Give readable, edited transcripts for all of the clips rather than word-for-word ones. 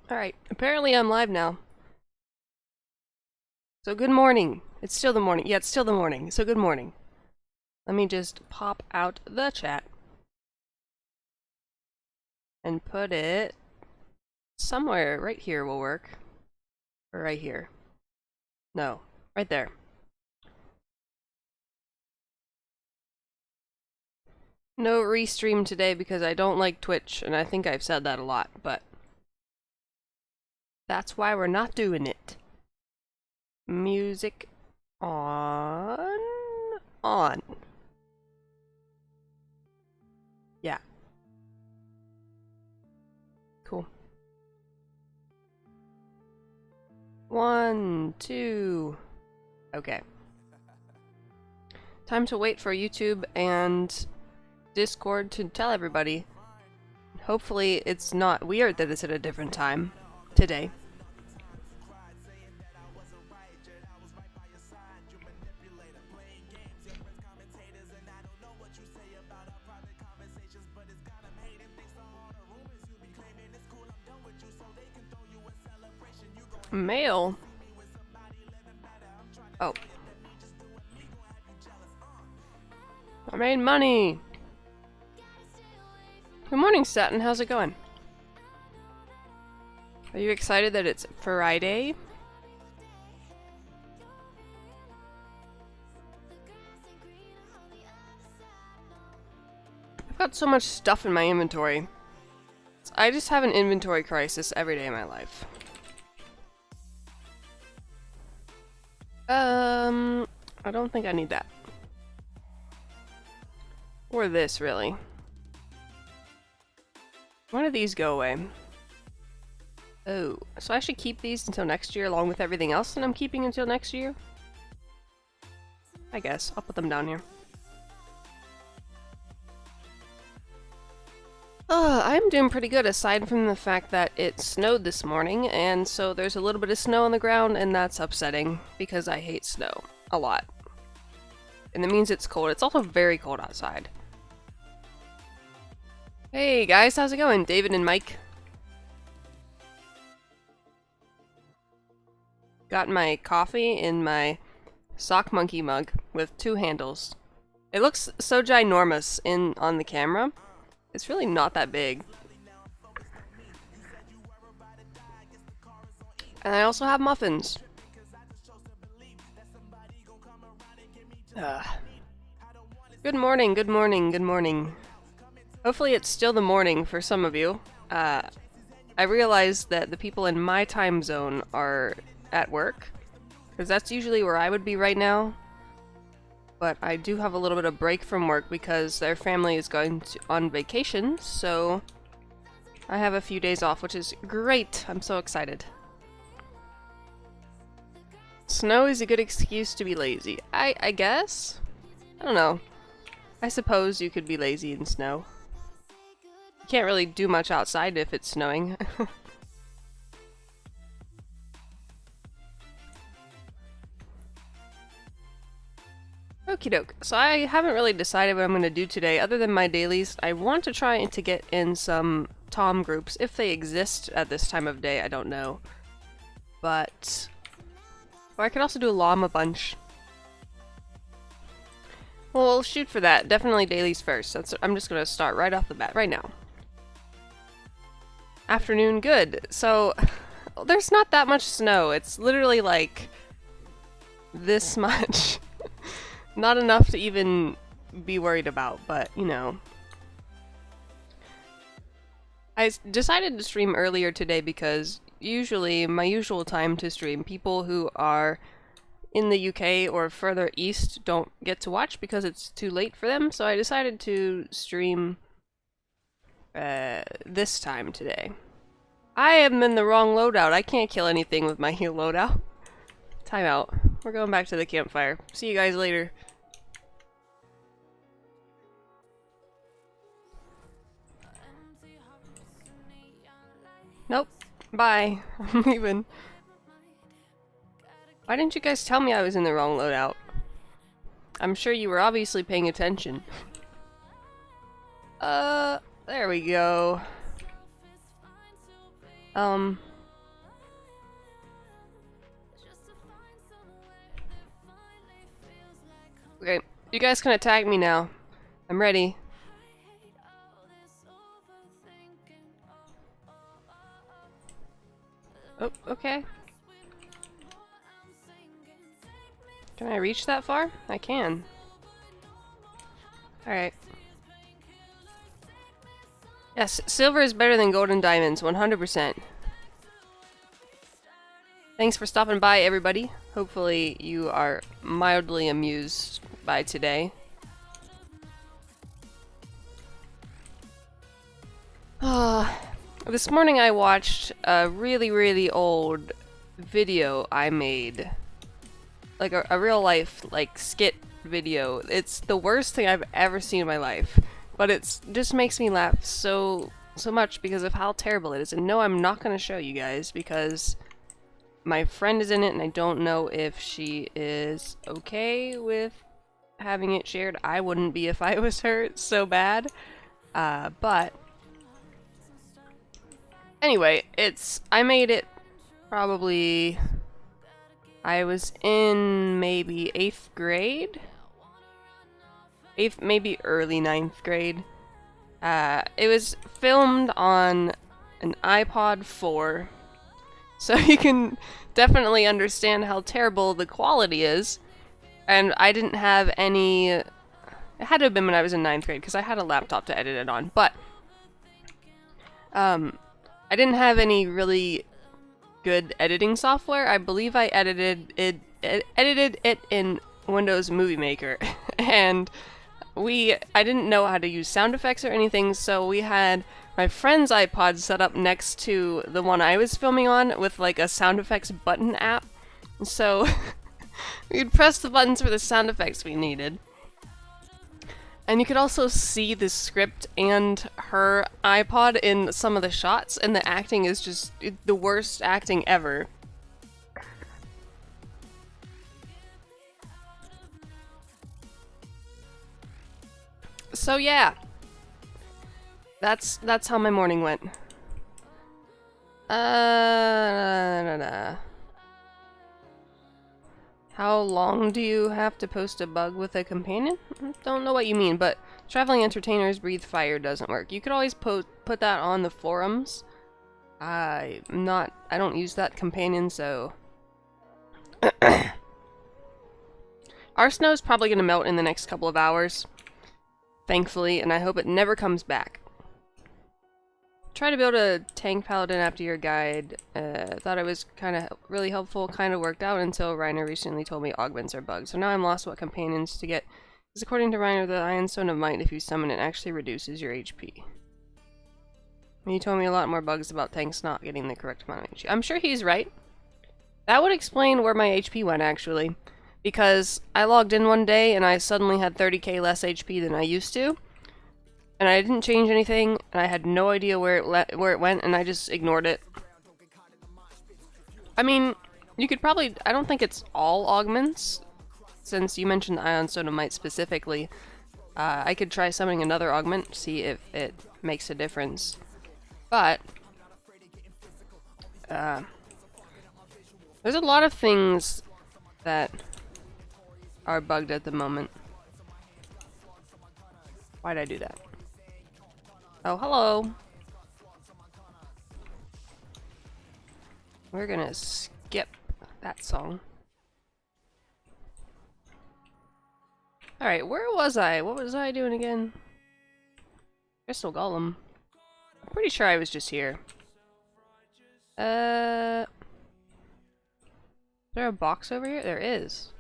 Alright, apparently I'm live now. So good morning. It's still the morning. Yeah, it's still the morning. So good morning. Let me just pop out the chat. And put it somewhere. Right here will work. Or right here. No, right there. No restream today because I don't like Twitch, and I think I've said that a lot, but that's why we're not doing it. Music on. On. Yeah. Cool. 1, 2. Okay. Time to wait for YouTube and Discord to tell everybody. Hopefully it's not weird that it's at a different time today. Mail? Oh. I made money! Good morning, Satin. How's it going? Are you excited that it's Friday? I've got so much stuff in my inventory. I just have an inventory crisis every day of my life. I don't think I need that. Or this, really. When do these go away? Oh, so I should keep these until next year along with everything else that I'm keeping until next year? I guess. I'll put them down here. I'm doing pretty good aside from the fact that it snowed this morning, and so there's a little bit of snow on the ground, and that's upsetting because I hate snow a lot. And it means it's cold. It's also very cold outside. Hey guys, how's it going? David and Mike. Got my coffee in my sock monkey mug with 2 handles. It looks so ginormous on the camera. It's really not that big. And I also have muffins. Good morning, good morning, good morning. Hopefully it's still the morning for some of you. I realize that the people in my time zone are at work, because that's usually where I would be right now. But I do have a little bit of break from work because their family is going on vacation, so I have a few days off, which is great. I'm so excited. Snow is a good excuse to be lazy. I guess? I don't know. I suppose you could be lazy in snow. You can't really do much outside if it's snowing. Okie doke. So I haven't really decided what I'm going to do today other than my dailies. I want to try to get in some Tom groups. If they exist at this time of day, I don't know. But... or I could also do a llama bunch. Well, we'll shoot for that. Definitely dailies first. I'm just going to start right off the bat, right now. Afternoon, good. So, there's not that much snow. It's literally like this much. Not enough to even be worried about, but, you know. I decided to stream earlier today because usually, my usual time to stream, people who are in the UK or further east don't get to watch because it's too late for them, so I decided to stream this time today. I am in the wrong loadout. I can't kill anything with my heal loadout. Time out. We're going back to the campfire. See you guys later. Nope. Bye. I'm leaving. Why didn't you guys tell me I was in the wrong loadout? I'm sure you were obviously paying attention. There we go. Okay, you guys can attack me now. I'm ready. Oh, okay. Can I reach that far? I can. Alright. Yes, silver is better than gold and diamonds, 100%. Thanks for stopping by, everybody. Hopefully you are mildly amused by today. This morning I watched a really old video I made. Like a real life, like, skit video. It's the worst thing I've ever seen in my life. But it just makes me laugh so much because of how terrible it is. And no, I'm not going to show you guys because my friend is in it and I don't know if she is okay with having it shared. I wouldn't be if I was her. It's so bad. But anyway, I made it probably, I was in maybe 8th grade? Maybe early 9th grade. It was filmed on an iPod 4, so you can definitely understand how terrible the quality is. And I didn't have any... It had to have been when I was in 9th grade, because I had a laptop to edit it on, but... I didn't have any really good editing software. I believe I edited it in Windows Movie Maker, and I didn't know how to use sound effects or anything, so we had my friend's iPod set up next to the one I was filming on with like a sound effects button app. So we'd press the buttons for the sound effects we needed. And you could also see the script and her iPod in some of the shots, and the acting is just the worst acting ever. So yeah, that's how my morning went. How long do you have to post a bug with a companion? Don't know what you mean, but traveling entertainers breathe fire doesn't work. You could always put that on the forums. I don't use that companion, so... Our snow's probably gonna melt in the next couple of hours, thankfully, and I hope it never comes back. Try to build a tank paladin after your guide. Thought it was kind of really helpful. Kind of worked out until Reiner recently told me augments are bugged. So now I'm lost what companions to get. Because according to Reiner, the Iron Stone of Might, if you summon it, actually reduces your HP. And he told me a lot more bugs about tanks not getting the correct amount of HP. I'm sure he's right. That would explain where my HP went, actually. Because I logged in one day and I suddenly had 30k less HP than I used to. And I didn't change anything, and I had no idea where it went, and I just ignored it. I mean, you could probably... I don't think it's all augments, since you mentioned the Ion Stone of Might specifically. I could try summoning another augment, see if it makes a difference. But... there's a lot of things that are bugged at the moment. Why'd I do that? Oh, hello. We're gonna skip that song. Alright, where was I? What was I doing again? Crystal Golem. I'm pretty sure I was just here. Is there a box over here? There is.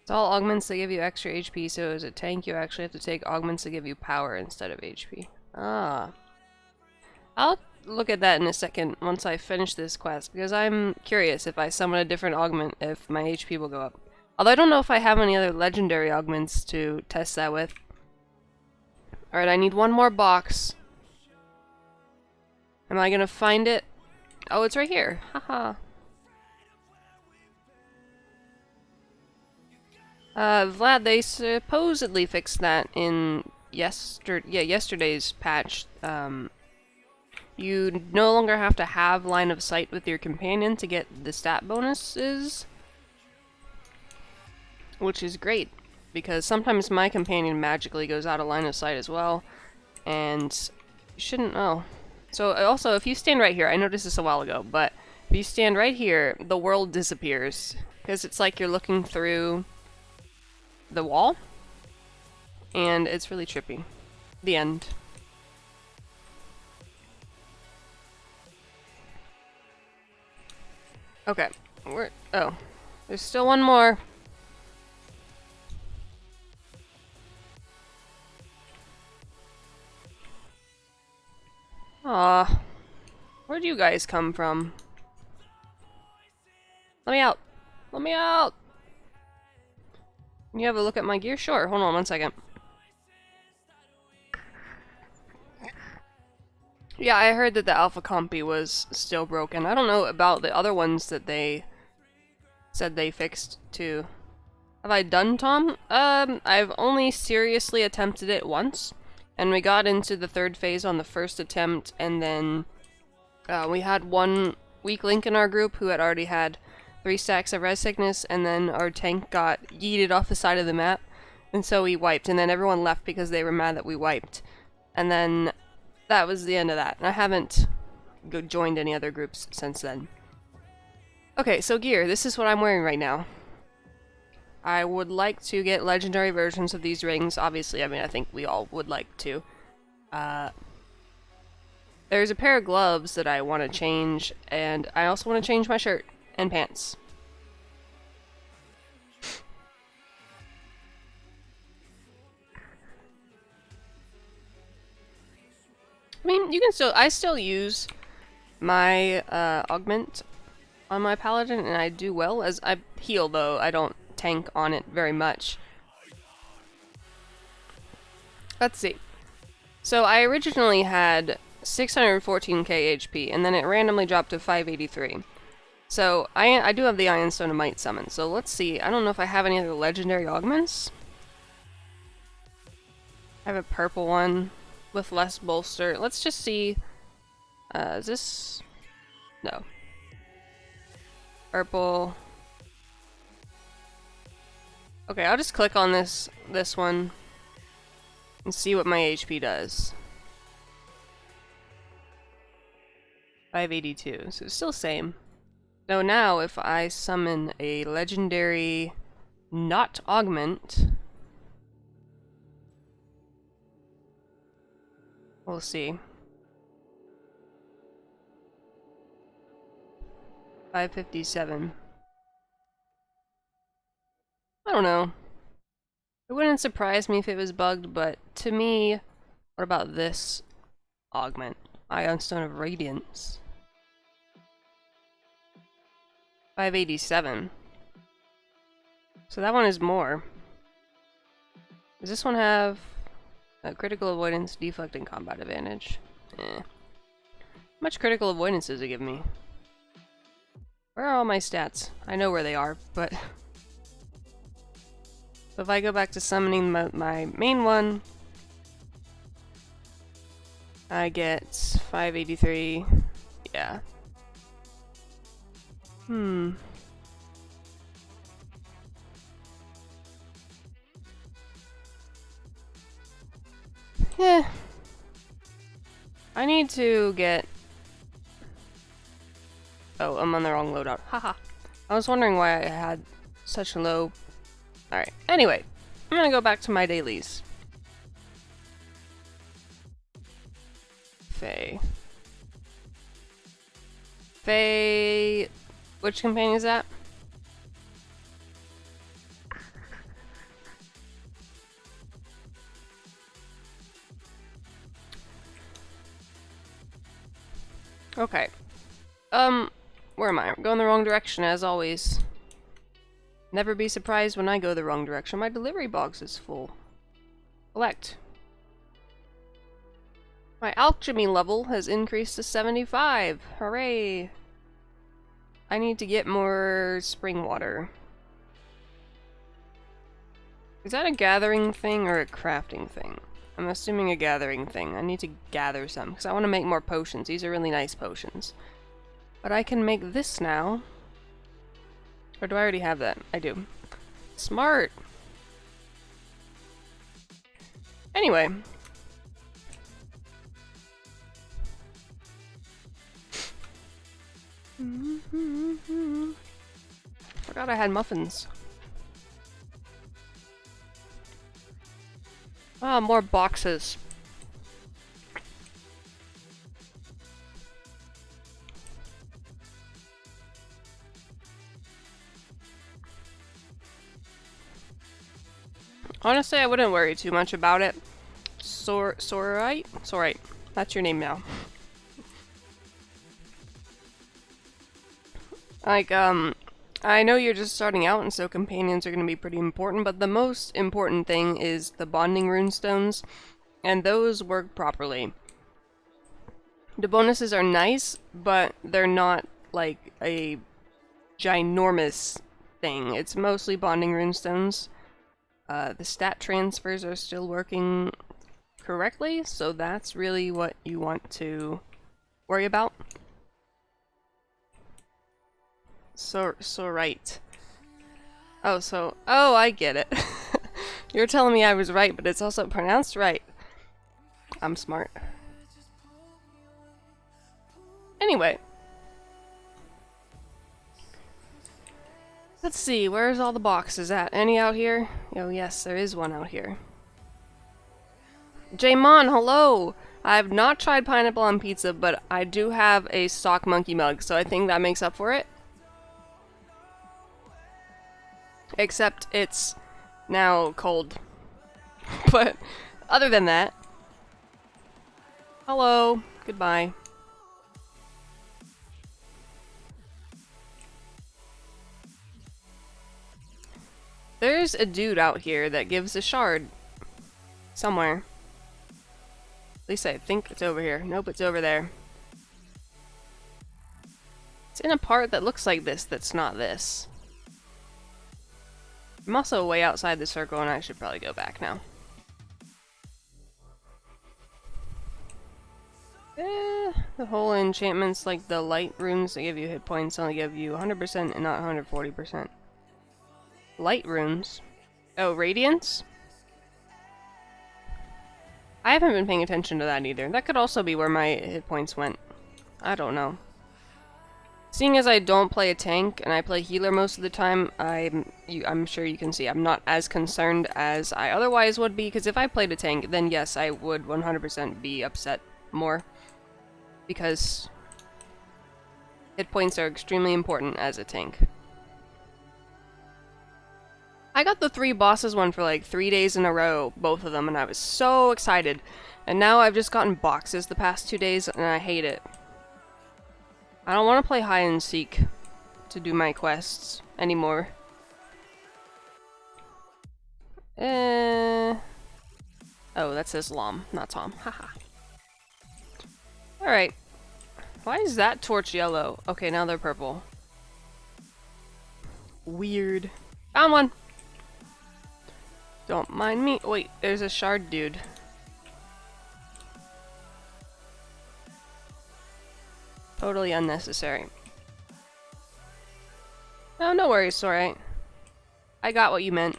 It's all augments that give you extra HP, so as a tank you actually have to take augments that give you power instead of HP. Ah. I'll look at that in a second once I finish this quest, because I'm curious if I summon a different augment if my HP will go up. Although I don't know if I have any other legendary augments to test that with. Alright, I need one more box. Am I gonna find it? Oh, it's right here. Haha. Vlad, they supposedly fixed that in yesterday's patch. You you no longer have to have line of sight with your companion to get the stat bonuses, which is great, because sometimes my companion magically goes out of line of sight as well, and you shouldn't know. So also, if you stand right here, I noticed this a while ago, but if you stand right here, the world disappears, because it's like you're looking through the wall, and it's really trippy. The end. Okay, oh, there's still one more. Aw, where'd you guys come from? Let me out! Let me out! Can you have a look at my gear? Sure, hold on 1 second. Yeah, I heard that the Alpha Compy was still broken. I don't know about the other ones that they said they fixed too. Have I done Tom? I've only seriously attempted it once, and we got into the 3rd phase on the 1st attempt, and then we had one weak link in our group who had already had 3 stacks of res sickness, and then our tank got yeeted off the side of the map, and so we wiped, and then everyone left because they were mad that we wiped. And then that was the end of that. I haven't joined any other groups since then. Okay, so gear. This is what I'm wearing right now. I would like to get legendary versions of these rings. Obviously, I mean, I think we all would like to. There's a pair of gloves that I want to change, and I also want to change my shirt and pants. I mean, you can still, I still use my augment on my paladin, and I do well. As I heal, though, I don't tank on it very much. Let's see. So I originally had 614k HP, and then it randomly dropped to 583. So I do have the Iron Stone of Might summon. So let's see. I don't know if I have any other legendary augments. I have a purple one with less bolster. Let's just see. Is this? No. Purple. Okay, I'll just click on this one and see what my HP does. 582, so it's still same. So now if I summon a legendary not augment, we'll see. 557. I don't know. It wouldn't surprise me if it was bugged, but to me, what about this augment? Ion Stone of Radiance. 587. So that one is more. Does this one have critical avoidance, deflect, and combat advantage? How much critical avoidance does it give me? Where are all my stats? I know where they are, but if I go back to summoning my main one, I get 583. Yeah. Yeah. I need to get... Oh, I'm on the wrong loadout. Haha. I was wondering why I had such a low... Alright, anyway. I'm gonna go back to my dailies. Faye. Faye... Which companion is that? Okay. Where am I? I'm going the wrong direction, as always. Never be surprised when I go the wrong direction. My delivery box is full. Collect. My alchemy level has increased to 75. Hooray! I need to get more spring water. Is that a gathering thing or a crafting thing? I'm assuming a gathering thing. I need to gather some, because I want to make more potions. These are really nice potions. But I can make this now. Or do I already have that? I do. Smart! Anyway. Forgot I had muffins. Ah, more boxes. Honestly, I wouldn't worry too much about it. Sorite? Sorite. That's your name now. Like, I know you're just starting out, and so companions are going to be pretty important, but the most important thing is the bonding runestones, and those work properly. The bonuses are nice, but they're not, like, a ginormous thing. It's mostly bonding runestones. The stat transfers are still working correctly, so that's really what you want to worry about. So right. Oh, I get it. You're telling me I was right, but it's also pronounced right. I'm smart. Anyway. Let's see, where's all the boxes at? Any out here? Oh yes, there is one out here. Jaymon, hello! I've not tried pineapple on pizza, but I do have a sock monkey mug, so I think that makes up for it. Except it's now cold. But other than that... Hello. Goodbye. There's a dude out here that gives a shard. Somewhere. At least I think it's over here. Nope, it's over there. It's in a part that looks like this that's not this. I'm also way outside the circle and I should probably go back now. The whole enchantments, like the light runes that give you hit points, only give you 100% and not 140%. Light runes? Oh, radiance? I haven't been paying attention to that either. That could also be where my hit points went. I don't know. Seeing as I don't play a tank and I play healer most of the time, I'm sure you can see I'm not as concerned as I otherwise would be, because if I played a tank, then yes, I would 100% be upset more. Because hit points are extremely important as a tank. I got the 3 bosses one for like 3 days in a row, both of them, and I was so excited. And now I've just gotten boxes the past 2 days, and I hate it. I don't want to play hide and seek to do my quests anymore. Oh, that says Lom, not Tom. Haha. Alright. Why is that torch yellow? Okay, now they're purple. Weird. Found one! Don't mind me. Wait, there's a shard dude. Totally unnecessary. Oh, no worries, it's alright. I got what you meant.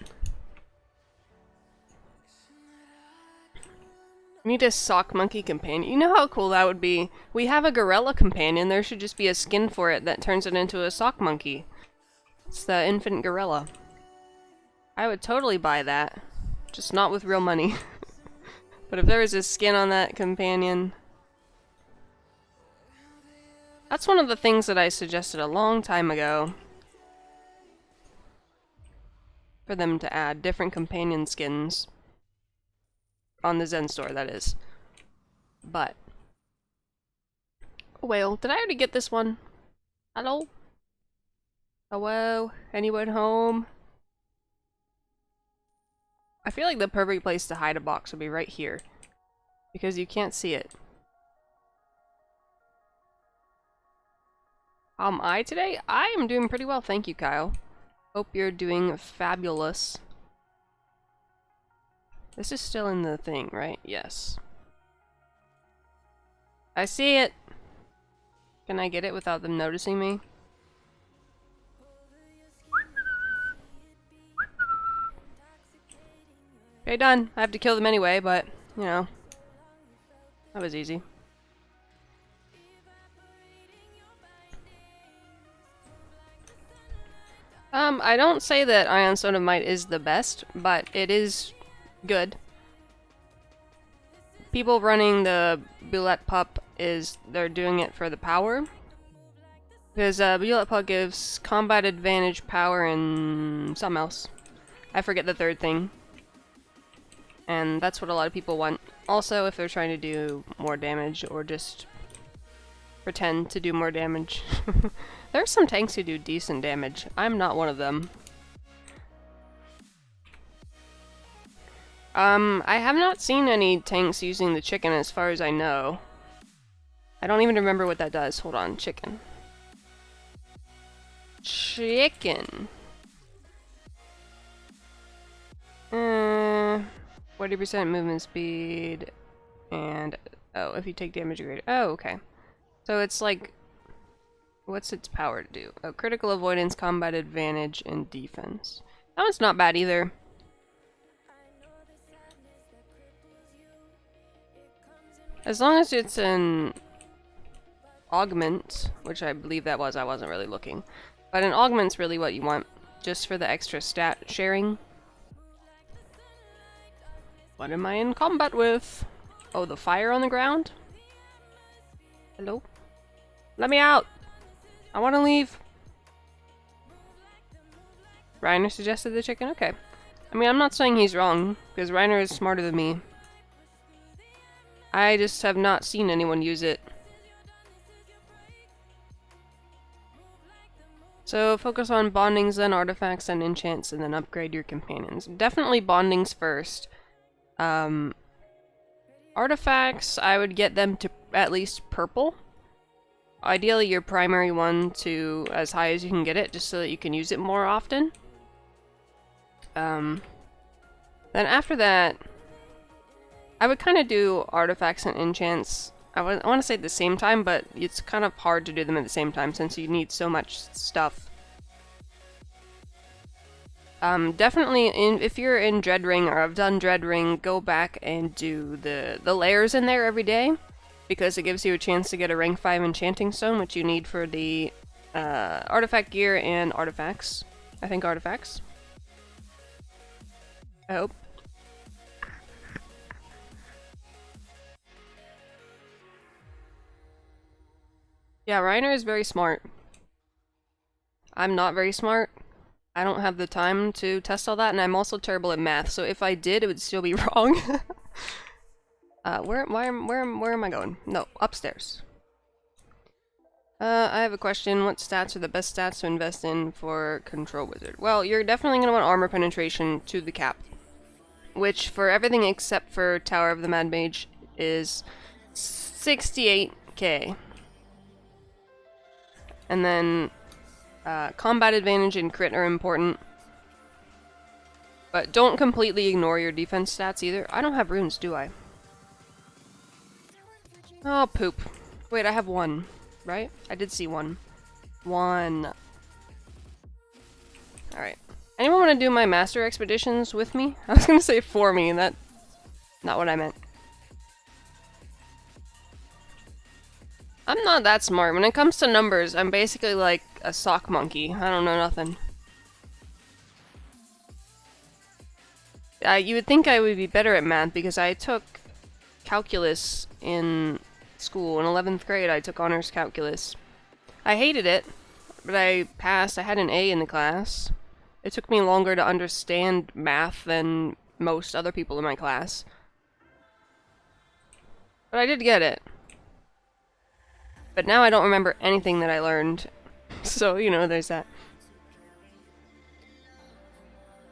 We need a sock monkey companion. You know how cool that would be? We have a gorilla companion. There should just be a skin for it that turns it into a sock monkey. It's the infant gorilla. I would totally buy that. Just not with real money. But if there was a skin on that companion... That's one of the things that I suggested a long time ago. For them to add different companion skins. On the Zen store, that is. But... Well, did I already get this one? Hello? Hello? Anyone home? I feel like the perfect place to hide a box would be right here. Because you can't see it. How am I today? I am doing pretty well, thank you, Kyle. Hope you're doing fabulous. This is still in the thing, right? Yes. I see it! Can I get it without them noticing me? Okay, done. I have to kill them anyway, but, you know. That was easy. I don't say that Ion Stone of Might is the best, but it is good. People running the Bullet Pup they're doing it for the power. Because Bullet Pup gives combat advantage, power, and something else. I forget the third thing. And that's what a lot of people want. Also, if they're trying to do more damage or just pretend to do more damage. There are some tanks who do decent damage. I'm not one of them. I have not seen any tanks using the chicken as far as I know. I don't even remember what that does. Hold on, chicken. Chicken. 40% movement speed, and oh, if you take damage greater. Oh, okay. So it's like, what's its power to do? Oh, critical avoidance, combat advantage, and defense. That one's not bad either. As long as it's an augment, which I believe that was, I wasn't really looking. But an augment's really what you want, just for the extra stat sharing. What am I in combat with? Oh, the fire on the ground? Hello? Let me out! I want to leave! Reiner suggested the chicken? Okay. I mean, I'm not saying he's wrong, because Reiner is smarter than me. I just have not seen anyone use it. So focus on bondings, then artifacts, then enchants, and then upgrade your companions. Definitely bondings first. Artifacts, I would get them to at least purple. Ideally your primary one to as high as you can get it, just so that you can use it more often. Then after that, I would kind of do artifacts and enchants. I want to say at the same time, but it's kind of hard to do them at the same time since you need so much stuff. Definitely, if you're in Dread Ring or have done Dread Ring, go back and do the layers in there every day, because it gives you a chance to get a rank 5 enchanting stone, which you need for the artifact gear and artifacts. I think artifacts. I hope. Yeah, Reiner is very smart. I'm not very smart. I don't have the time to test all that, and I'm also terrible at math, so if I did, it would still be wrong. Where am I going? No, upstairs. I have a question. What stats are the best stats to invest in for Control Wizard? Well, you're definitely going to want armor penetration to the cap, which for everything except for Tower of the Mad Mage is 68k. And then combat advantage and crit are important. But don't completely ignore your defense stats either. I don't have runes, do I? Oh, poop. Wait, I have one, right? I did see one. One. Alright. Anyone want to do my master expeditions with me? I was gonna say for me, and that's not what I meant. I'm not that smart. When it comes to numbers, I'm basically like a sock monkey. I don't know nothing. You would think I would be better at math because I took calculus in school. In 11th grade, I took honors calculus. I hated it, but I passed. I had an A in the class. It took me longer to understand math than most other people in my class. But I did get it. But now I don't remember anything that I learned. So, you know, there's that.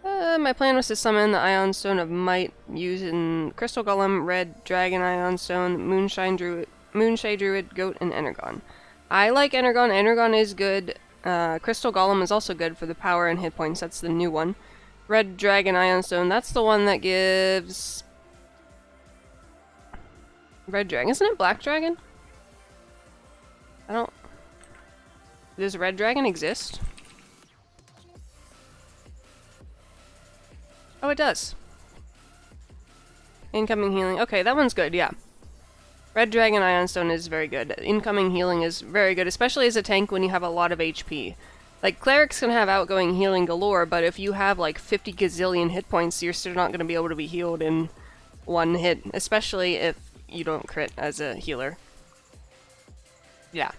My plan was to summon the Ion Stone of Might using Crystal Golem, Red Dragon Ion Stone, Moonshade Druid, Goat, and Energon. I like Energon. Energon is good. Crystal Golem is also good for the power and hit points. That's the new one. Red Dragon Ion Stone. That's the one that gives... Red Dragon. Isn't it Black Dragon? I don't... Does Red Dragon exist? Oh, it does. Incoming healing. Okay, that one's good, yeah. Red Dragon Ion Stone is very good. Incoming healing is very good, especially as a tank when you have a lot of HP. Like, clerics can have outgoing healing galore, but if you have like 50 gazillion hit points, you're still not going to be able to be healed in one hit, especially if you don't crit as a healer. Yeah.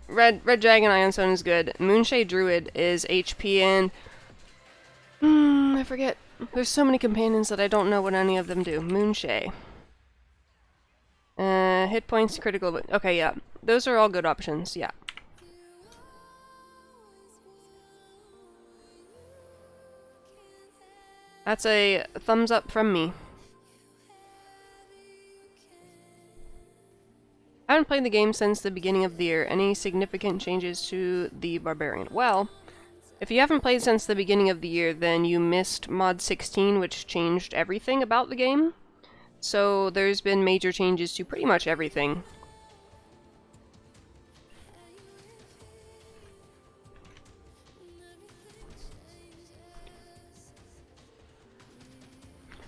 Red Dragon Ion Stone is good. Moonshade Druid is HP and... I forget. There's so many companions that I don't know what any of them do. Moonshade. Hit points, critical... Okay, yeah. Those are all good options, yeah. That's a thumbs up from me. I haven't played the game since the beginning of the year. Any significant changes to the Barbarian? Well, if you haven't played since the beginning of the year, then you missed Mod 16, which changed everything about the game. So there's been major changes to pretty much everything.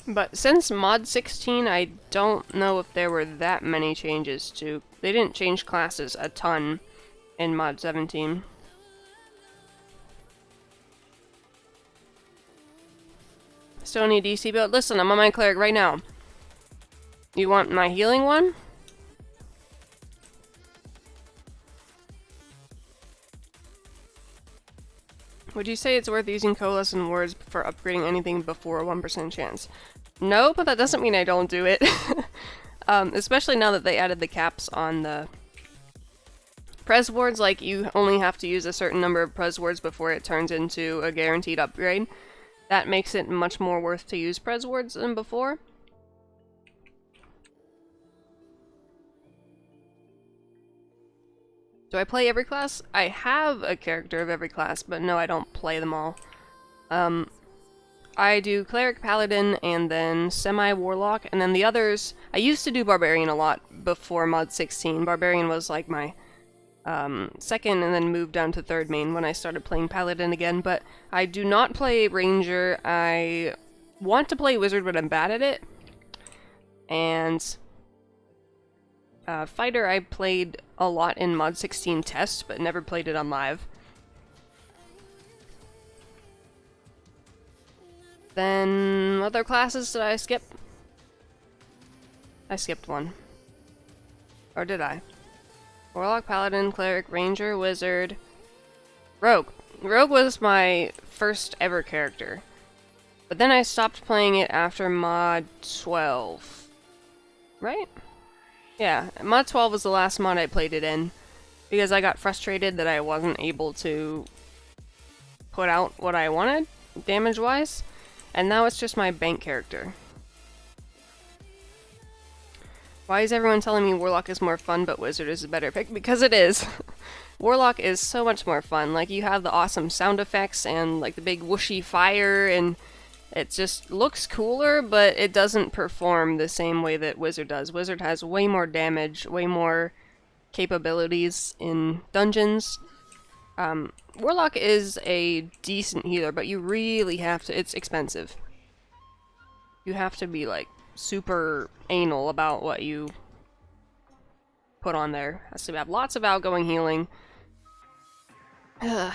But since Mod 16, I don't know if there were that many changes to... They didn't change classes a ton in Mod 17. Still need DC build? Listen, I'm on my cleric right now. You want my healing one? Would you say it's worth using coalesce and words for upgrading anything before a 1% chance? No, but that doesn't mean I don't do it. Especially now that they added the caps on the Pres words, like you only have to use a certain number of Pres words before it turns into a guaranteed upgrade. That makes it much more worth to use Pres words than before. Do I play every class? I have a character of every class, but no, I don't play them all. I do Cleric, Paladin, and then Semi-Warlock, and then the others... I used to do Barbarian a lot before Mod 16. Barbarian was like my second and then moved down to third main when I started playing Paladin again, but I do not play Ranger. I want to play Wizard, but I'm bad at it. And Fighter I played a lot in Mod 16 test, but never played it on live. Then, other classes did I skip? I skipped one. Or did I? Warlock, Paladin, Cleric, Ranger, Wizard, Rogue. Rogue was my first ever character. But then I stopped playing it after Mod 12. Right? Yeah, Mod 12 was the last mod I played it in. Because I got frustrated that I wasn't able to put out what I wanted, damage-wise. And now it's just my bank character. Why is everyone telling me Warlock is more fun, but Wizard is a better pick? Because it is. Warlock is so much more fun. Like, you have the awesome sound effects and, like, the big whooshy fire, and it just looks cooler, but it doesn't perform the same way that Wizard does. Wizard has way more damage, way more capabilities in dungeons. Warlock is a decent healer, but you really have to... It's expensive. You have to be, like, super anal about what you put on there. Has to have lots of outgoing healing. Yeah.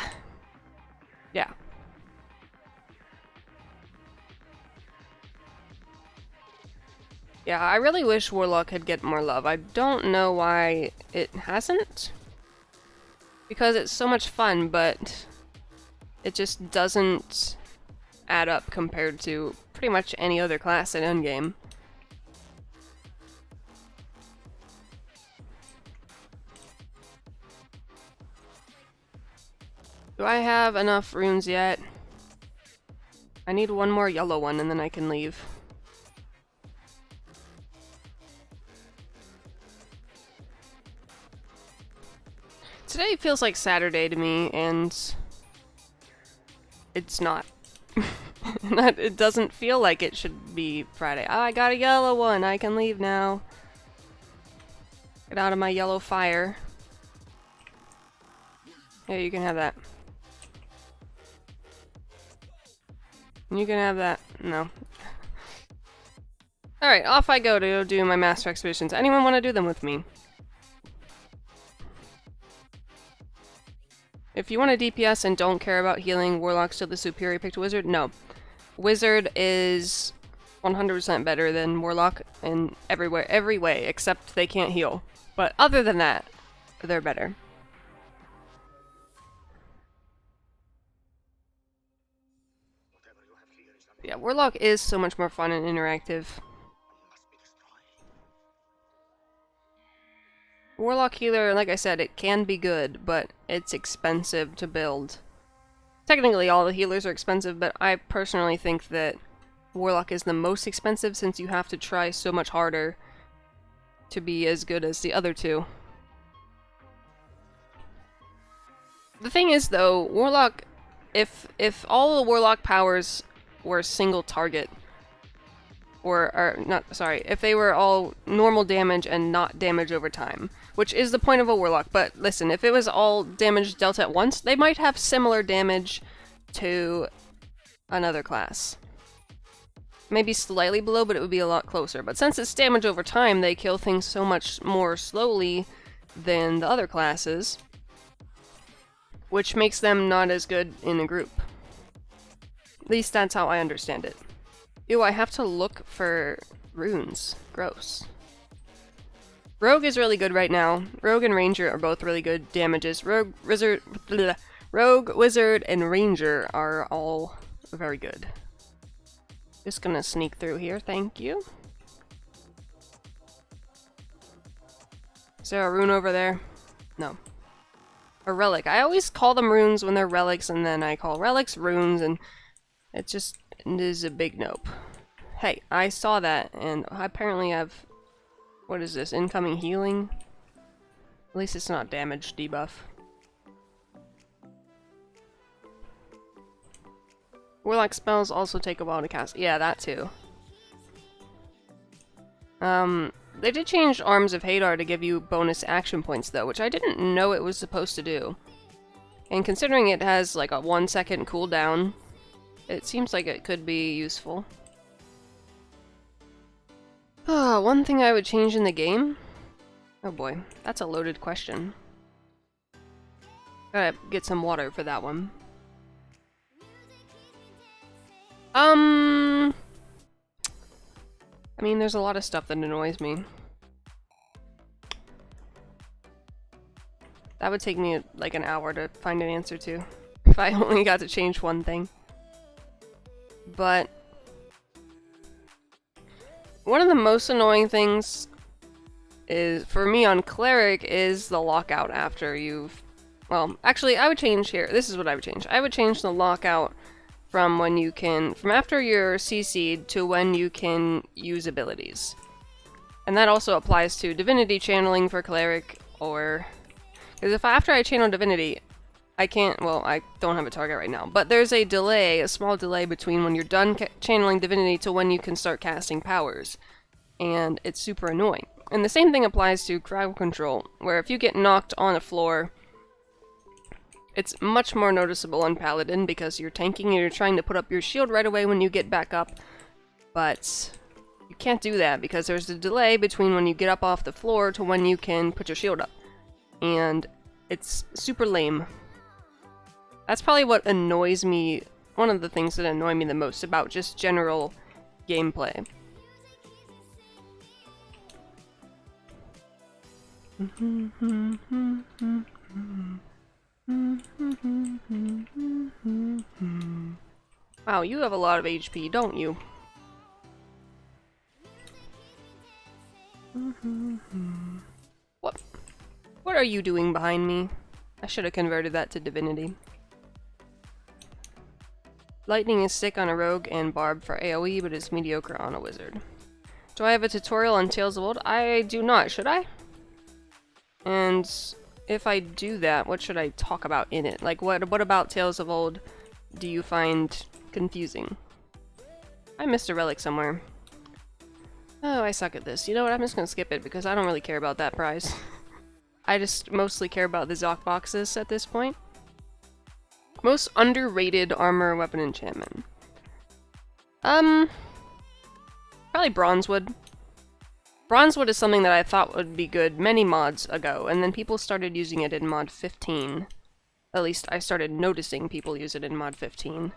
Yeah, I really wish Warlock could get more love. I don't know why it hasn't. Because it's so much fun, but it just doesn't add up compared to pretty much any other class in endgame. Do I have enough runes yet? I need one more yellow one and then I can leave. Today feels like Saturday to me, and it's not. It doesn't feel like it should be Friday. Oh, I got a yellow one. I can leave now. Get out of my yellow fire. Here, you can have that. You can have that. No. Alright, off I go to do my master expeditions. Anyone want to do them with me? If you want a DPS and don't care about healing, Warlock's still the superior picked Wizard? No. Wizard is 100% better than Warlock in every way, except they can't heal. But other than that, they're better. Yeah, Warlock is so much more fun and interactive. Warlock healer, like I said, it can be good, but it's expensive to build. Technically, all the healers are expensive, but I personally think that Warlock is the most expensive since you have to try so much harder to be as good as the other two. The thing is, though, Warlock, if all the Warlock powers were single target, if they were all normal damage and not damage over time, which is the point of a Warlock, but listen, if it was all damage dealt at once, they might have similar damage to another class. Maybe slightly below, but it would be a lot closer. But since it's damage over time, they kill things so much more slowly than the other classes, which makes them not as good in a group. At least that's how I understand it. Ew, I have to look for runes. Gross. Rogue is really good right now. Rogue and Ranger are both really good damages. Rogue, Wizard, and Ranger are all very good. Just gonna sneak through here, thank you. Is there a rune over there? No. A relic. I always call them runes when they're relics, and then I call relics runes, and it just is a big nope. Hey, I saw that, and I apparently have... What is this? Incoming healing? At least it's not damage debuff. Warlock spells also take a while to cast. Yeah, that too. They did change Arms of Hadar to give you bonus action points though, which I didn't know it was supposed to do. And considering it has like a 1-second cooldown, it seems like it could be useful. One thing I would change in the game? Oh boy, that's a loaded question. Gotta get some water for that one. I mean, there's a lot of stuff that annoys me. That would take me like an hour to find an answer to, if I only got to change one thing. But one of the most annoying things is, for me on Cleric, is the lockout after you've... Well, actually, I would change here. This is what I would change. I would change the lockout from when you can... From after you're CC'd to when you can use abilities. And that also applies to Divinity channeling for Cleric, or... Because if after I channel Divinity, I can't... Well, I don't have a target right now. But there's a delay, a small delay between when you're done channeling Divinity to when you can start casting powers. And it's super annoying. And the same thing applies to crowd control, where if you get knocked on the floor, it's much more noticeable on Paladin because you're tanking and you're trying to put up your shield right away when you get back up. But you can't do that because there's a delay between when you get up off the floor to when you can put your shield up. And it's super lame. That's probably what annoys me, one of the things that annoy me the most about just general gameplay. Wow, you have a lot of HP, don't you? What are you doing behind me? I should have converted that to Divinity. Lightning is sick on a rogue and barb for AoE, but is mediocre on a wizard. Do I have a tutorial on Tales of Old? I do not, should I? And if I do that, what should I talk about in it? Like, what about Tales of Old do you find confusing? I missed a relic somewhere. Oh, I suck at this. You know what? I'm just gonna skip it because I don't really care about that prize. I just mostly care about the Zoc boxes at this point. Most underrated armor weapon enchantment. Probably Bronzewood. Bronzewood is something that I thought would be good many mods ago, and then people started using it in mod 15. At least I started noticing people use it in mod 15.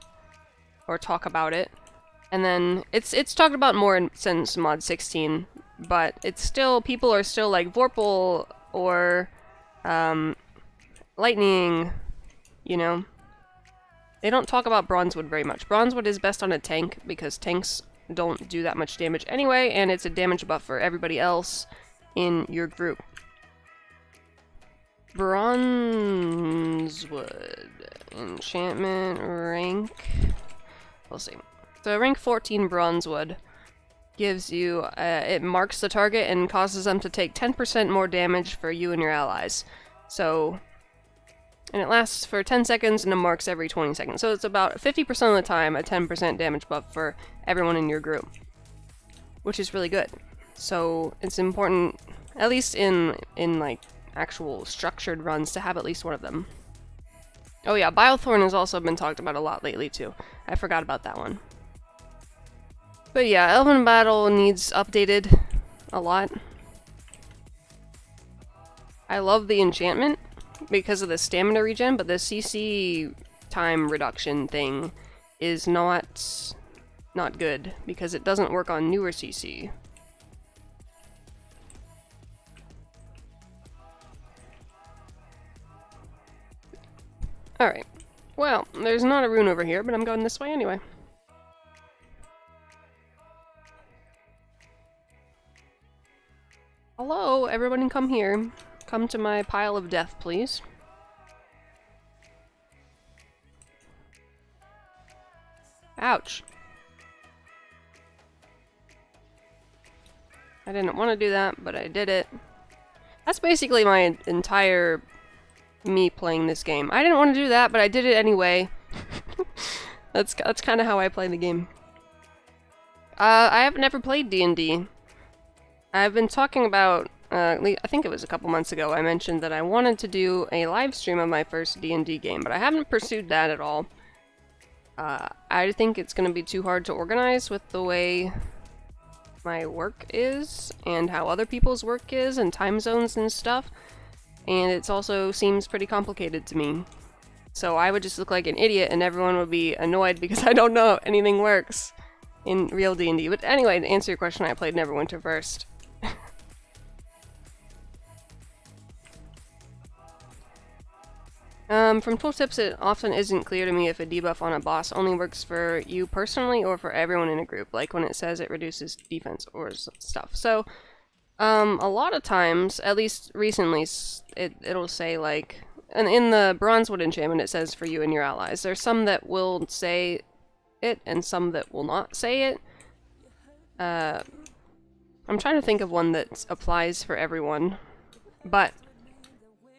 Or talk about it. And then it's talked about more since mod 16, but it's still, people are still like Vorpal or Lightning, you know. They don't talk about Bronzewood very much. Bronzewood is best on a tank because tanks don't do that much damage anyway, and it's a damage buff for everybody else in your group. Bronzewood enchantment rank. We'll see. So rank 14 Bronzewood gives you, it marks the target and causes them to take 10% more damage for you and your allies. So, and it lasts for 10 seconds and it marks every 20 seconds. So it's about 50% of the time a 10% damage buff for everyone in your group, which is really good. So it's important, at least in like actual structured runs, to have at least one of them. Oh yeah, Bilethorn has also been talked about a lot lately too. I forgot about that one. But yeah, Elven Battle needs updated a lot. I love the enchantment because of the stamina regen, but the CC time reduction thing is not good because it doesn't work on newer CC. Alright. Well, there's not a rune over here, but I'm going this way anyway. Hello, everyone come here. Come to my pile of death, please. Ouch. I didn't want to do that, but I did it. That's basically my entire me playing this game. I didn't want to do that, but I did it anyway. That's kind of how I play the game. I have never played D&D. I've been talking about, I think it was a couple months ago, I mentioned that I wanted to do a live stream of my first D&D game, but I haven't pursued that at all. I think it's going to be too hard to organize with the way my work is, and how other people's work is, and time zones and stuff. And it also seems pretty complicated to me. So I would just look like an idiot and everyone would be annoyed because I don't know if anything works in real D&D. But anyway, to answer your question, I played Neverwinter first. From tooltips, it often isn't clear to me if a debuff on a boss only works for you personally or for everyone in a group, like when it says it reduces defense or stuff. So, a lot of times, at least recently, it'll say like, and in the Bronzewood enchantment it says for you and your allies. There's some that will say it and some that will not say it. I'm trying to think of one that applies for everyone, but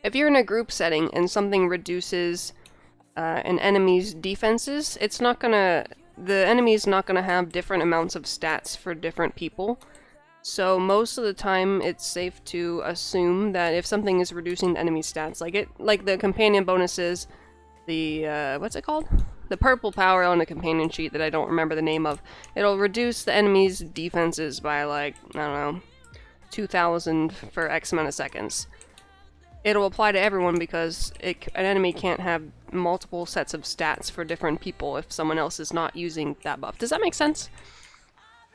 if you're in a group setting and something reduces an enemy's defenses, it's not gonna, the enemy's not gonna have different amounts of stats for different people. So most of the time it's safe to assume that if something is reducing the enemy stats, like the companion bonuses, the what's it called? The purple power on a companion sheet that I don't remember the name of, it'll reduce the enemy's defenses by like, I don't know, 2,000 for X amount of seconds. It'll apply to everyone because an enemy can't have multiple sets of stats for different people if someone else is not using that buff. Does that make sense?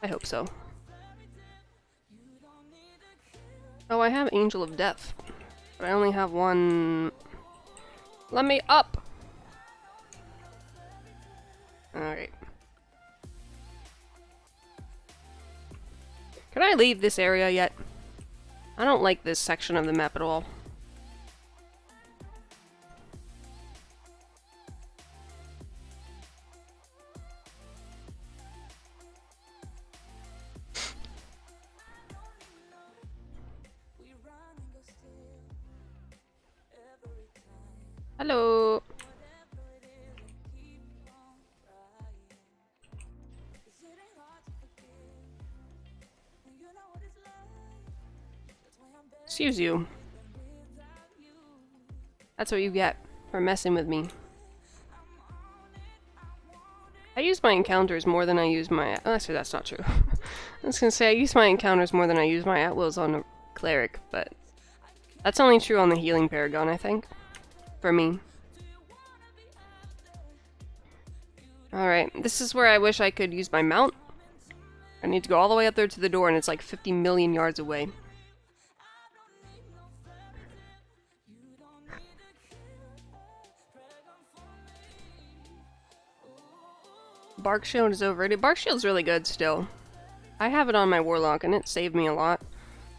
I hope so. Oh, I have Angel of Death, but I only have one. Let me up! Alright. Can I leave this area yet? I don't like this section of the map at all. Hello. Excuse you. That's what you get for messing with me. I use my encounters more than I use my... Oh, actually, that's not true. I was gonna say, I use my encounters more than I use my at-wills on a Cleric, but... That's only true on the healing Paragon, I think. For me. Alright, this is where I wish I could use my mount. I need to go all the way up there to the door, and it's like 50 million yards away. Bark Shield is overrated. Bark Shield's really good still. I have it on my Warlock, and it saved me a lot.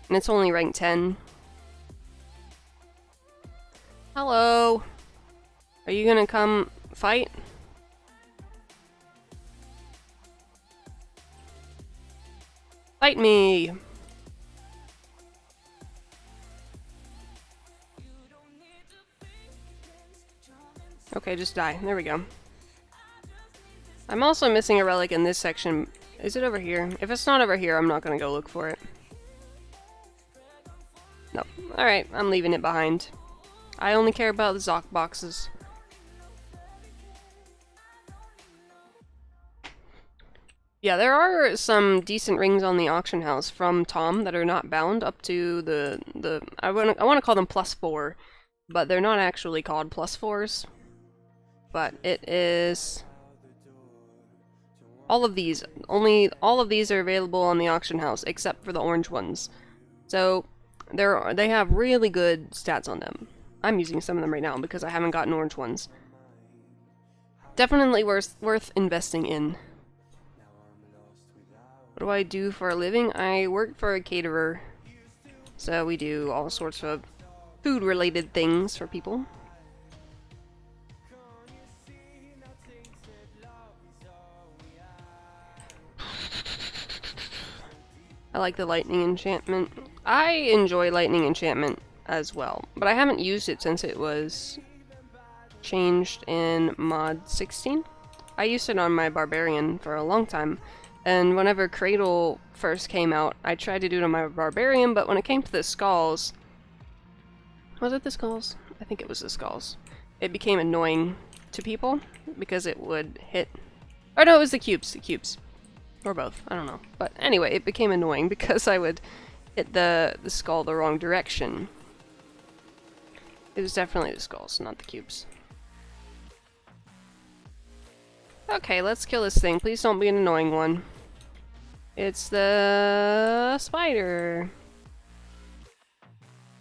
And it's only rank 10. Hello! Are you gonna come fight? Fight me! Okay, just die. There we go. I'm also missing a relic in this section. Is it over here? If it's not over here, I'm not gonna go look for it. No. Alright, I'm leaving it behind. I only care about the Zoc boxes. Yeah, there are some decent rings on the auction house from Tom that are not bound up to the I wanna call them +4, but they're not actually called +4s. But it is all of these. All of these are available on the auction house except for the orange ones. So they have really good stats on them. I'm using some of them right now because I haven't gotten orange ones. Definitely worth investing in. What do I do for a living? I work for a caterer. So we do all sorts of food-related things for people. I like the lightning enchantment. I enjoy lightning enchantment as well, but I haven't used it since it was changed in mod 16. I used it on my barbarian for a long time, and whenever Cradle first came out, I tried to do it on my barbarian, but when it came to the skulls... Was it the skulls? I think it was the skulls. It became annoying to people because it would hit... Oh no, it was the cubes, Or both, I don't know. But anyway, it became annoying because I would hit the skull the wrong direction. It was definitely the skulls, not the cubes. Okay, let's kill this thing. Please don't be an annoying one. It's the spider.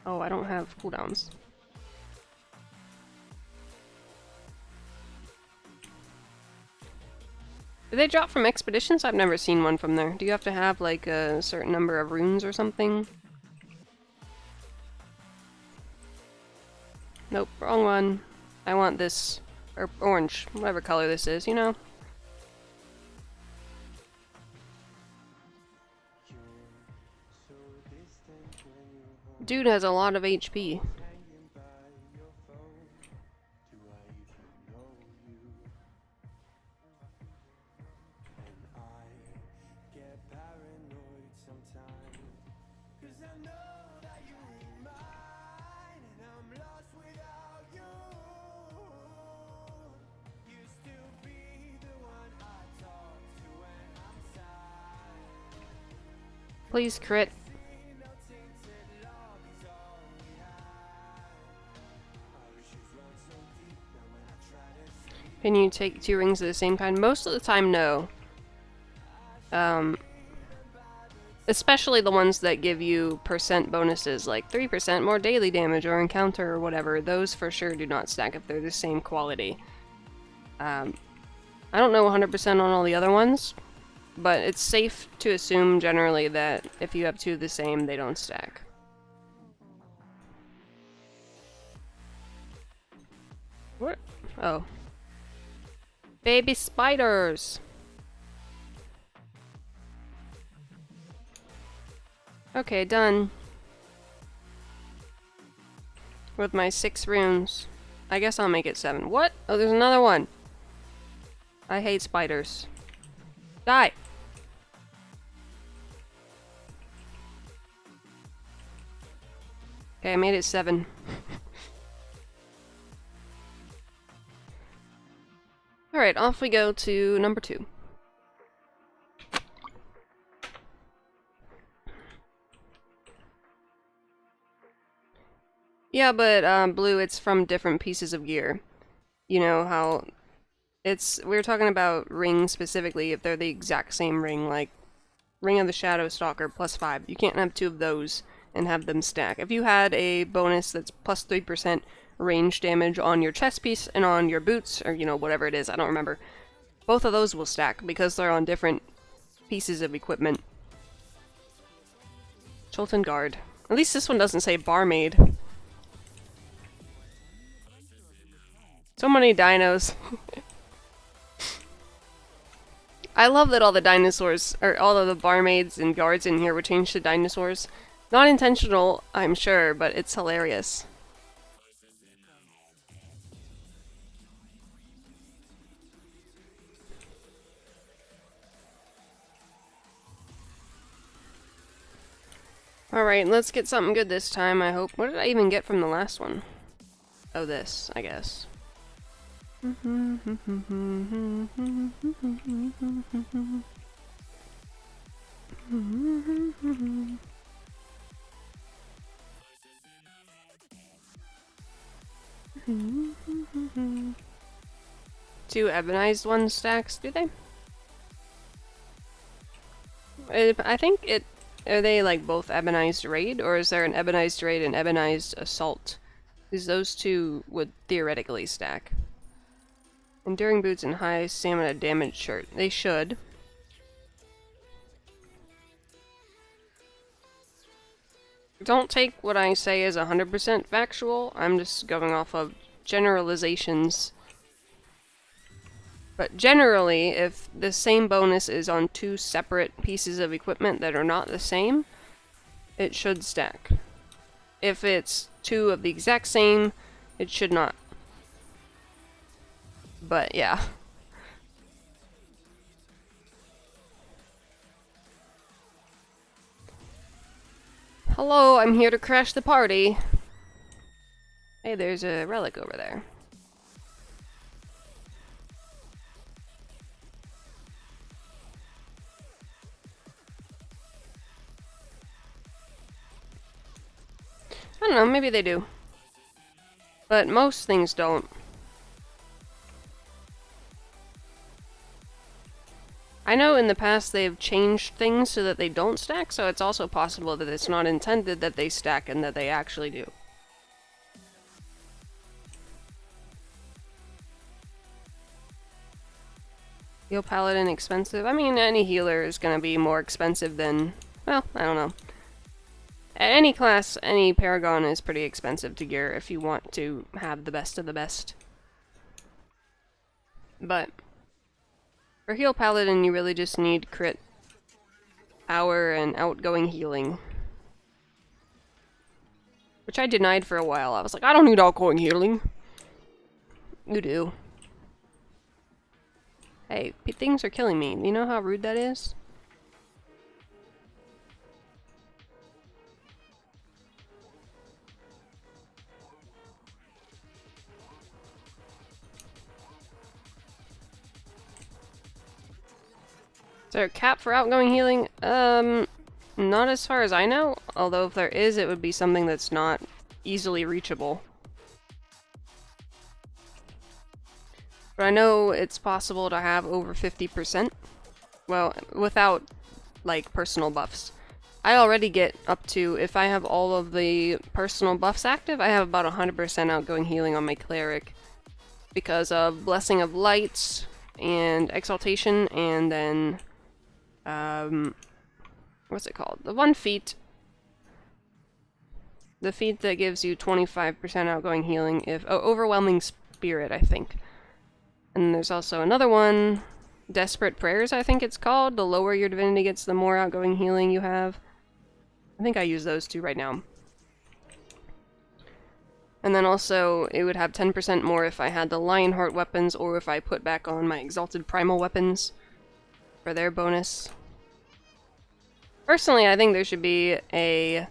Oh, I don't have cooldowns. Do they drop from expeditions? I've never seen one from there. Do you have to have like a certain number of runes or something? Nope, wrong one. I want this, or orange, whatever color this is, you know? Dude has a lot of HP. Please crit. Can you take 2 rings of the same kind? Most of the time, no. Especially the ones that give you percent bonuses, like 3% more daily damage or encounter or whatever. Those for sure do not stack if they're the same quality. I don't know 100% on all the other ones, but it's safe to assume generally that if you have 2 of the same, they don't stack. What? Oh. Baby spiders! Okay, done. With my 6 runes. I guess I'll make it 7. What? Oh, there's another one! I hate spiders. Die! Okay, I made it 7. Alright, off we go to number 2. Yeah, but Blue, it's from different pieces of gear. You know how we're talking about rings specifically, if they're the exact same ring, like Ring of the Shadow Stalker +5. You can't have 2 of those and have them stack. If you had a bonus that's +3% range damage on your chest piece and on your boots, or, you know, whatever it is, I don't remember, both of those will stack because they're on different pieces of equipment. Chultan Guard. At least this one doesn't say Barmaid. So many dinos. I love that all the dinosaurs, or all of the barmaids and guards in here were changed to dinosaurs. Not intentional, I'm sure, but it's hilarious. Alright, let's get something good this time, I hope. What did I even get from the last one? Oh, this, I guess. Two ebonized one stacks, do they? I think it... Are they like both ebonized raid, or is there an ebonized raid and ebonized assault? Because those two would theoretically stack. Enduring boots and high stamina damage shirt. They should. Don't take what I say as 100% factual. I'm just going off of generalizations. But generally, if the same bonus is on 2 separate pieces of equipment that are not the same, it should stack. If it's 2 of the exact same, it should not. But yeah. Hello, I'm here to crash the party. Hey, there's a relic over there. I don't know, maybe they do. But most things don't. I know in the past they've changed things so that they don't stack, so it's also possible that it's not intended that they stack and that they actually do. Heal Paladin expensive? I mean, any healer is gonna be more expensive than... Well, I don't know. Any class, any Paragon is pretty expensive to gear if you want to have the best of the best. But for Heal Paladin, you really just need crit power and outgoing healing. Which I denied for a while. I was like, I don't need outgoing healing. You do. Hey, things are killing me. You know how rude that is? Is there a cap for outgoing healing? Not as far as I know, although if there is, it would be something that's not easily reachable. But I know it's possible to have over 50%. Well, without, like, personal buffs. I already get up to, if I have all of the personal buffs active, I have about 100% outgoing healing on my Cleric. Because of Blessing of Light and Exaltation, and then... what's it called? The one feat. The feat that gives you 25% outgoing healing if... Oh, Overwhelming Spirit, I think. And there's also another one, Desperate Prayers, I think it's called. The lower your divinity gets, the more outgoing healing you have. I think I use those two right now. And then also, it would have 10% more if I had the Lionheart weapons, or if I put back on my Exalted Primal weapons for their bonus. Personally, I think there should be a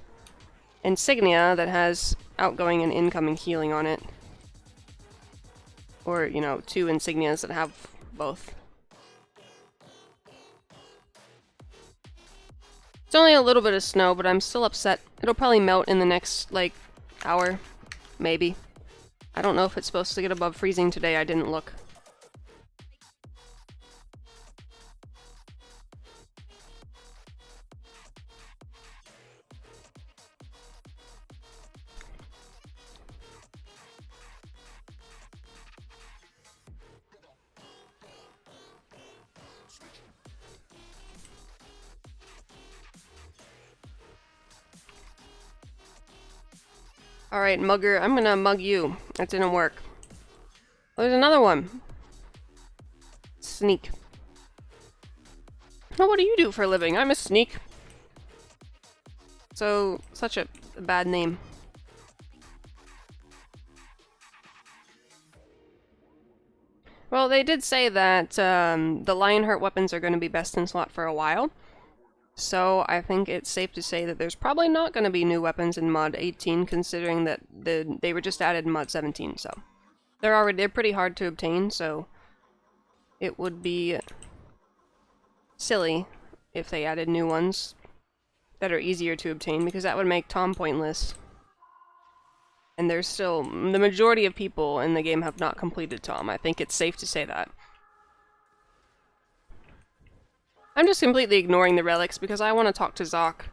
insignia that has outgoing and incoming healing on it. Or, you know, 2 insignias that have both. It's only a little bit of snow, but I'm still upset. It'll probably melt in the next, like, hour. Maybe. I don't know if it's supposed to get above freezing today. I didn't look. Alright, mugger, I'm gonna mug you. That didn't work. Oh, there's another one. Sneak. Oh, what do you do for a living? I'm a sneak. So, such a bad name. Well, they did say that the Lionheart weapons are going to be best in slot for a while. So I think it's safe to say that there's probably not going to be new weapons in Mod 18, considering that they were just added in Mod 17. So they're pretty hard to obtain. So it would be silly if they added new ones that are easier to obtain, because that would make Tom pointless. And there's still the majority of people in the game have not completed Tom. I think it's safe to say that. I'm just completely ignoring the relics because I want to talk to Zoc.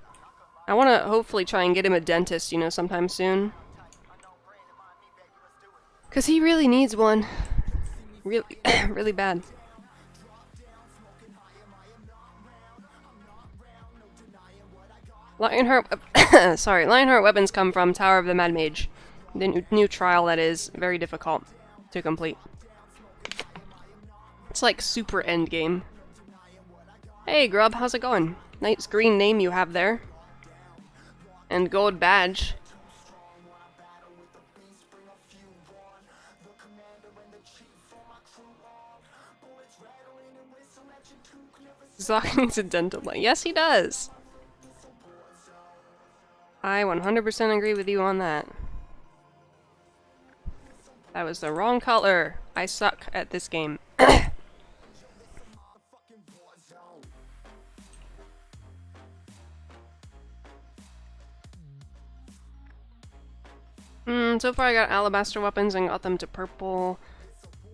I want to hopefully try and get him a dentist, you know, sometime soon. Because he really needs one. Really, really bad. Lionheart weapons come from Tower of the Mad Mage. The new trial that is very difficult to complete. It's like super endgame. Hey Grub, how's it going? Nice green name you have there. And gold badge. Zoc needs a dental line. Yes, he does. I 100% agree with you on that. That was the wrong color. I suck at this game. So far I got alabaster weapons and got them to purple.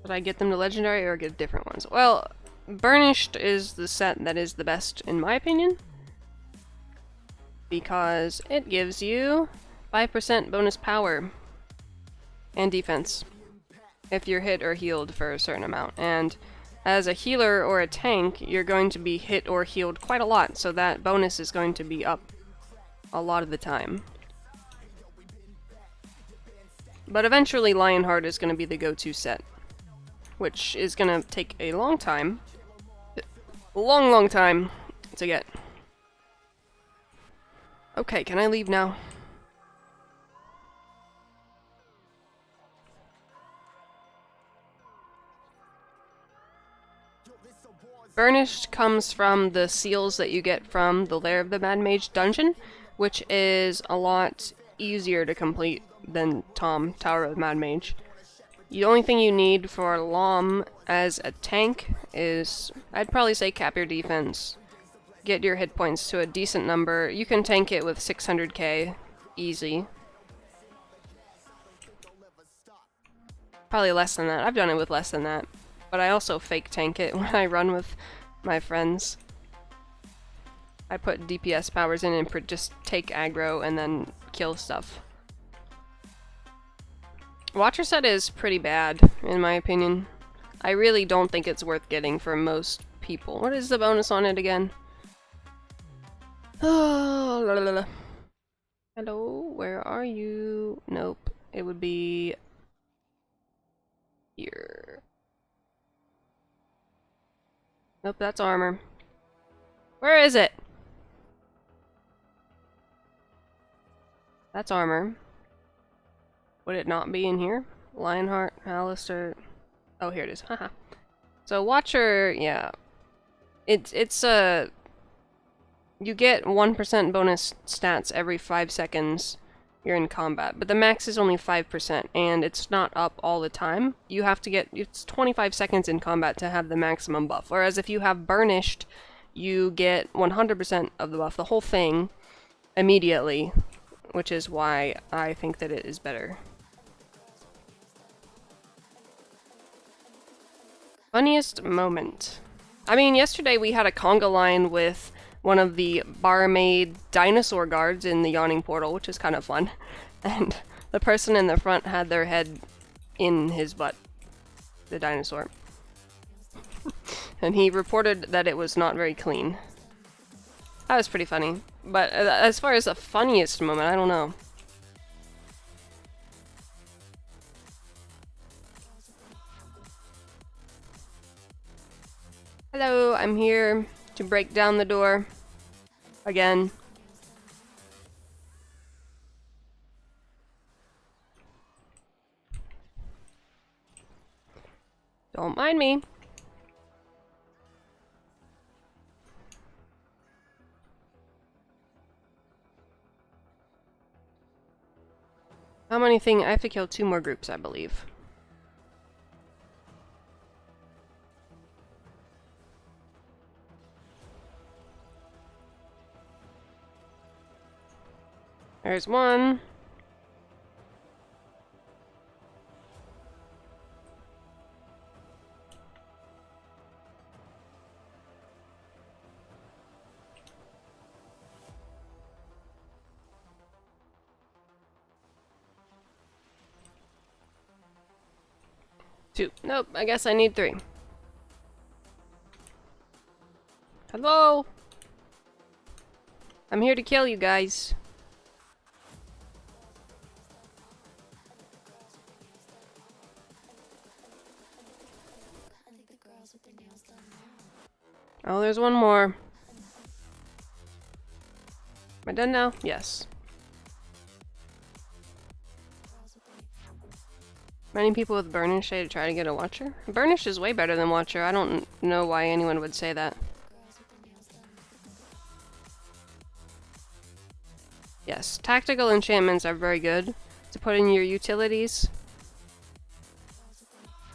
Did I get them to legendary or get different ones? Well, burnished is the set that is the best in my opinion, because it gives you 5% bonus power and defense if you're hit or healed for a certain amount. And as a healer or a tank, you're going to be hit or healed quite a lot, so that bonus is going to be up a lot of the time. But eventually Lionheart is going to be the go-to set, which is going to take a long time. Long time to get. Okay, can I leave now? Burnished comes from the seals that you get from the Lair of the Mad Mage dungeon, which is a lot easier to complete than Tom, Tower of the Mad Mage. The only thing you need for Lom as a tank is, I'd probably say, cap your defense. Get your hit points to a decent number. You can tank it with 600k, easy. Probably less than that. I've done it with less than that. But I also fake tank it when I run with my friends. I put DPS powers in and just take aggro and then kill stuff. Watcher set is pretty bad, in my opinion. I really don't think it's worth getting for most people. What is the bonus on it again? Oh, la la la. Hello, where are you? Nope, it would be here. Nope, that's armor. Where is it? That's armor. Would it not be in here? Lionheart, Alistair. Oh, here it is. Haha. So Watcher, yeah. It's a you get 1% bonus stats every 5 seconds you're in combat. But the max is only 5%, and it's not up all the time. You have to get, it's 25 seconds in combat to have the maximum buff. Whereas if you have Burnished, you get 100% of the buff, the whole thing, immediately, which is why I think that it is better. Funniest moment. I mean, yesterday we had a conga line with one of the barmaid dinosaur guards in the yawning portal, which is kind of fun. And the person in the front had their head in his butt, the dinosaur. And he reported that it was not very clean. That was pretty funny. But as far as the funniest moment, I don't know. Hello, I'm here to break down the door. Again. Don't mind me. How many things? I have to kill 2 more groups, I believe. There's one. Two. Nope, I guess I need 3. Hello? I'm here to kill you guys. Oh, there's one more. Am I done now? Yes. Many people with Burnish say to try to get a Watcher. Burnish is way better than Watcher. I don't know why anyone would say that. Yes, tactical enchantments are very good to put in your utilities.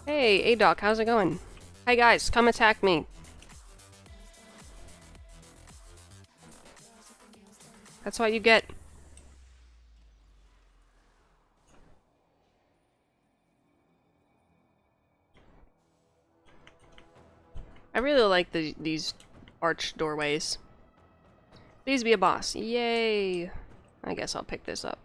Hey, Adoc, how's it going? Hey guys, come attack me. That's what you get. I really like these arched doorways. Please be a boss. Yay! I guess I'll pick this up.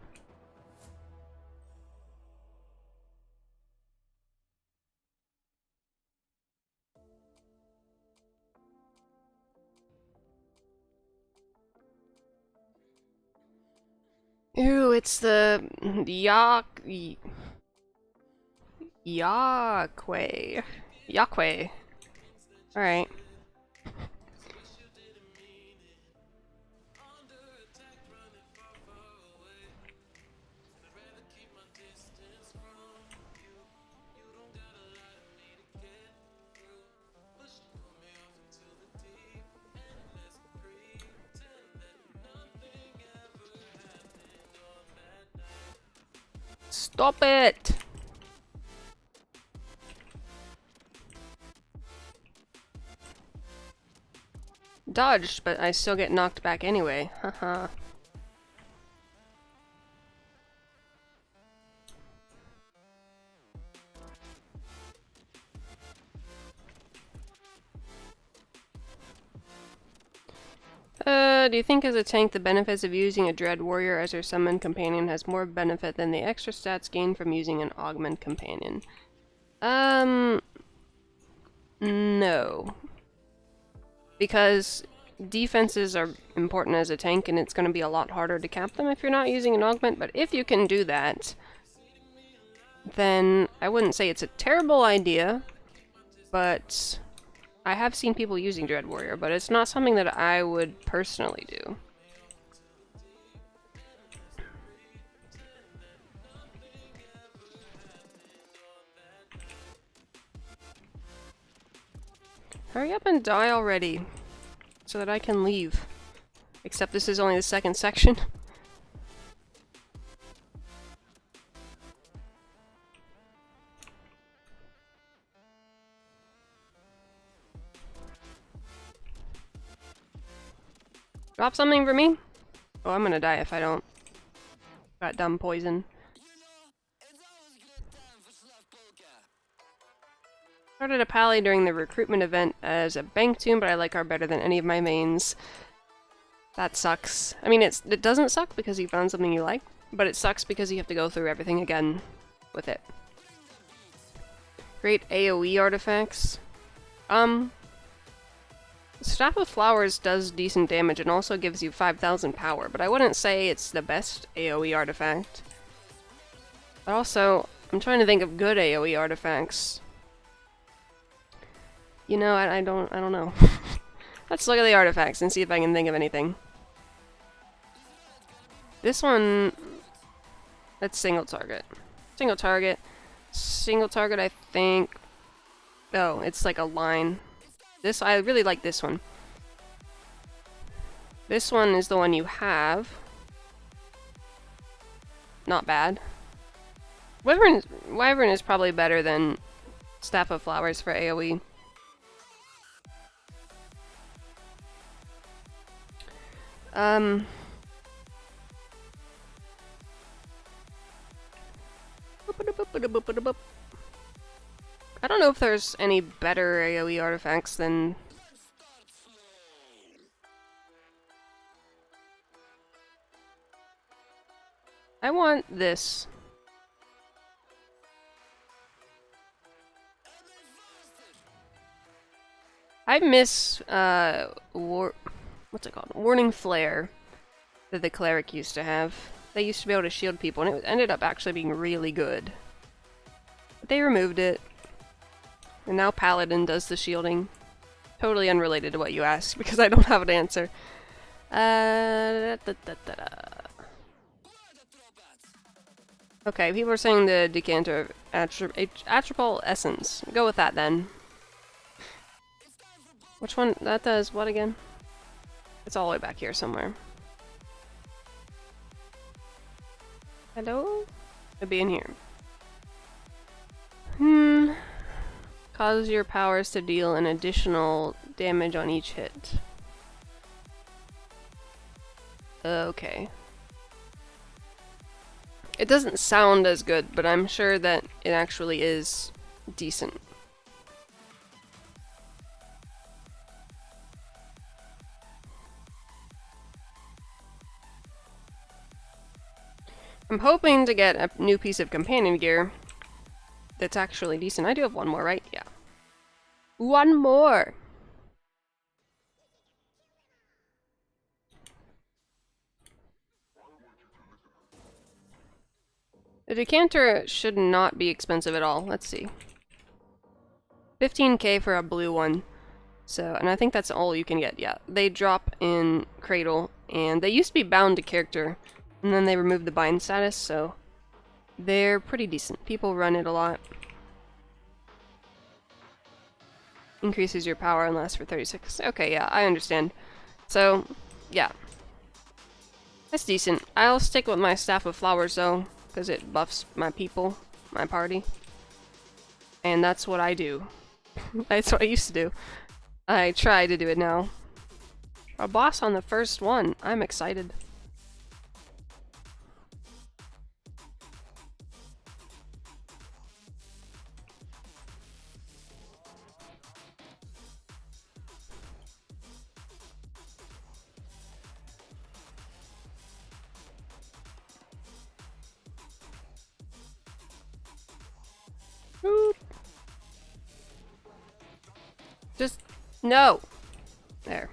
Ooh, it's the Yaqui. Alright. Stop it! Dodged, but I still get knocked back anyway. Haha. Do you think as a tank the benefits of using a Dread Warrior as your summon companion has more benefit than the extra stats gained from using an Augment companion? No. Because defenses are important as a tank and it's going to be a lot harder to cap them if you're not using an Augment, but if you can do that, then I wouldn't say it's a terrible idea, but I have seen people using Dread Warrior, but it's not something that I would personally do. Hurry up and die already, so that I can leave. Except this is only the second section. Drop something for me? Oh, I'm gonna die if I don't. Got dumb poison. Started a pally during the recruitment event as a bank tune, but I like her better than any of my mains. That sucks. I mean, it doesn't suck because you found something you like, but it sucks because you have to go through everything again with it. Great AoE artifacts. Staff of Flowers does decent damage and also gives you 5,000 power, but I wouldn't say it's the best AoE artifact. But also, I'm trying to think of good AoE artifacts. You know, I don't know. Let's look at the artifacts and see if I can think of anything. This one, that's single target. Single target. Single target, I think. Oh, it's like a line. This, I really like this one. This one is the one you have. Not bad. Wyvern is probably better than Staff of Flowers for AoE. I don't know if there's any better AoE artifacts than... I want this. I miss, what's it called? Warning Flare that the Cleric used to have. They used to be able to shield people, and it ended up actually being really good. But they removed it. And now Paladin does the shielding. Totally unrelated to what you asked, because I don't have an answer. Okay, people are saying the decanter of Atropal Essence. Go with that then. Which one? That does what again? It's all the way back here somewhere. Hello? It'd be in here. Cause your powers to deal an additional damage on each hit. Okay. It doesn't sound as good, but I'm sure that it actually is decent. I'm hoping to get a new piece of companion gear that's actually decent. I do have one more, right? Yeah. One more! The decanter should not be expensive at all. Let's see. 15k for a blue one. So, and I think that's all you can get. Yeah, they drop in Cradle, and they used to be bound to character, and then they removed the bind status, so they're pretty decent. People run it a lot. Increases your power and lasts for 36. Okay, yeah, I understand. So, yeah. That's decent. I'll stick with my Staff of Flowers, though, because it buffs my people, my party. And that's what I do. That's what I used to do. I try to do it now. A boss on the first one. I'm excited. Just, no! There.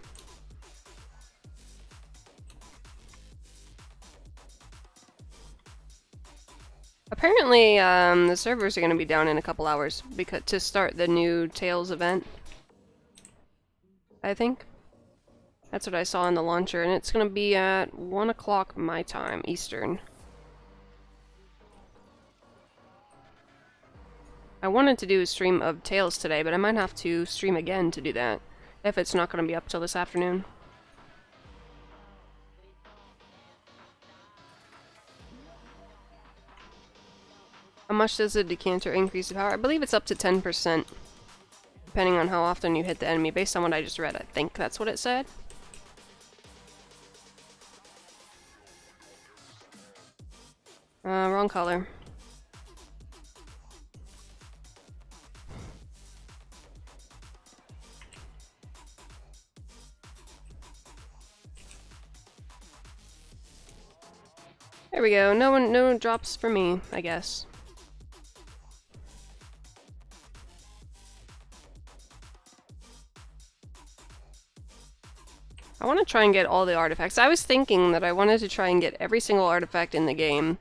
Apparently, the servers are going to be down in a couple hours because to start the new Tales event. I think. That's what I saw in the launcher, and it's going to be at 1 o'clock my time, Eastern. I wanted to do a stream of Tales today, but I might have to stream again to do that, if it's not going to be up till this afternoon. How much does the decanter increase the power? I believe it's up to 10%, depending on how often you hit the enemy, based on what I just read. I think that's what it said. Wrong color. There we go. No drops for me, I guess. I want to try and get all the artifacts. I was thinking that I wanted to try and get every single artifact in the game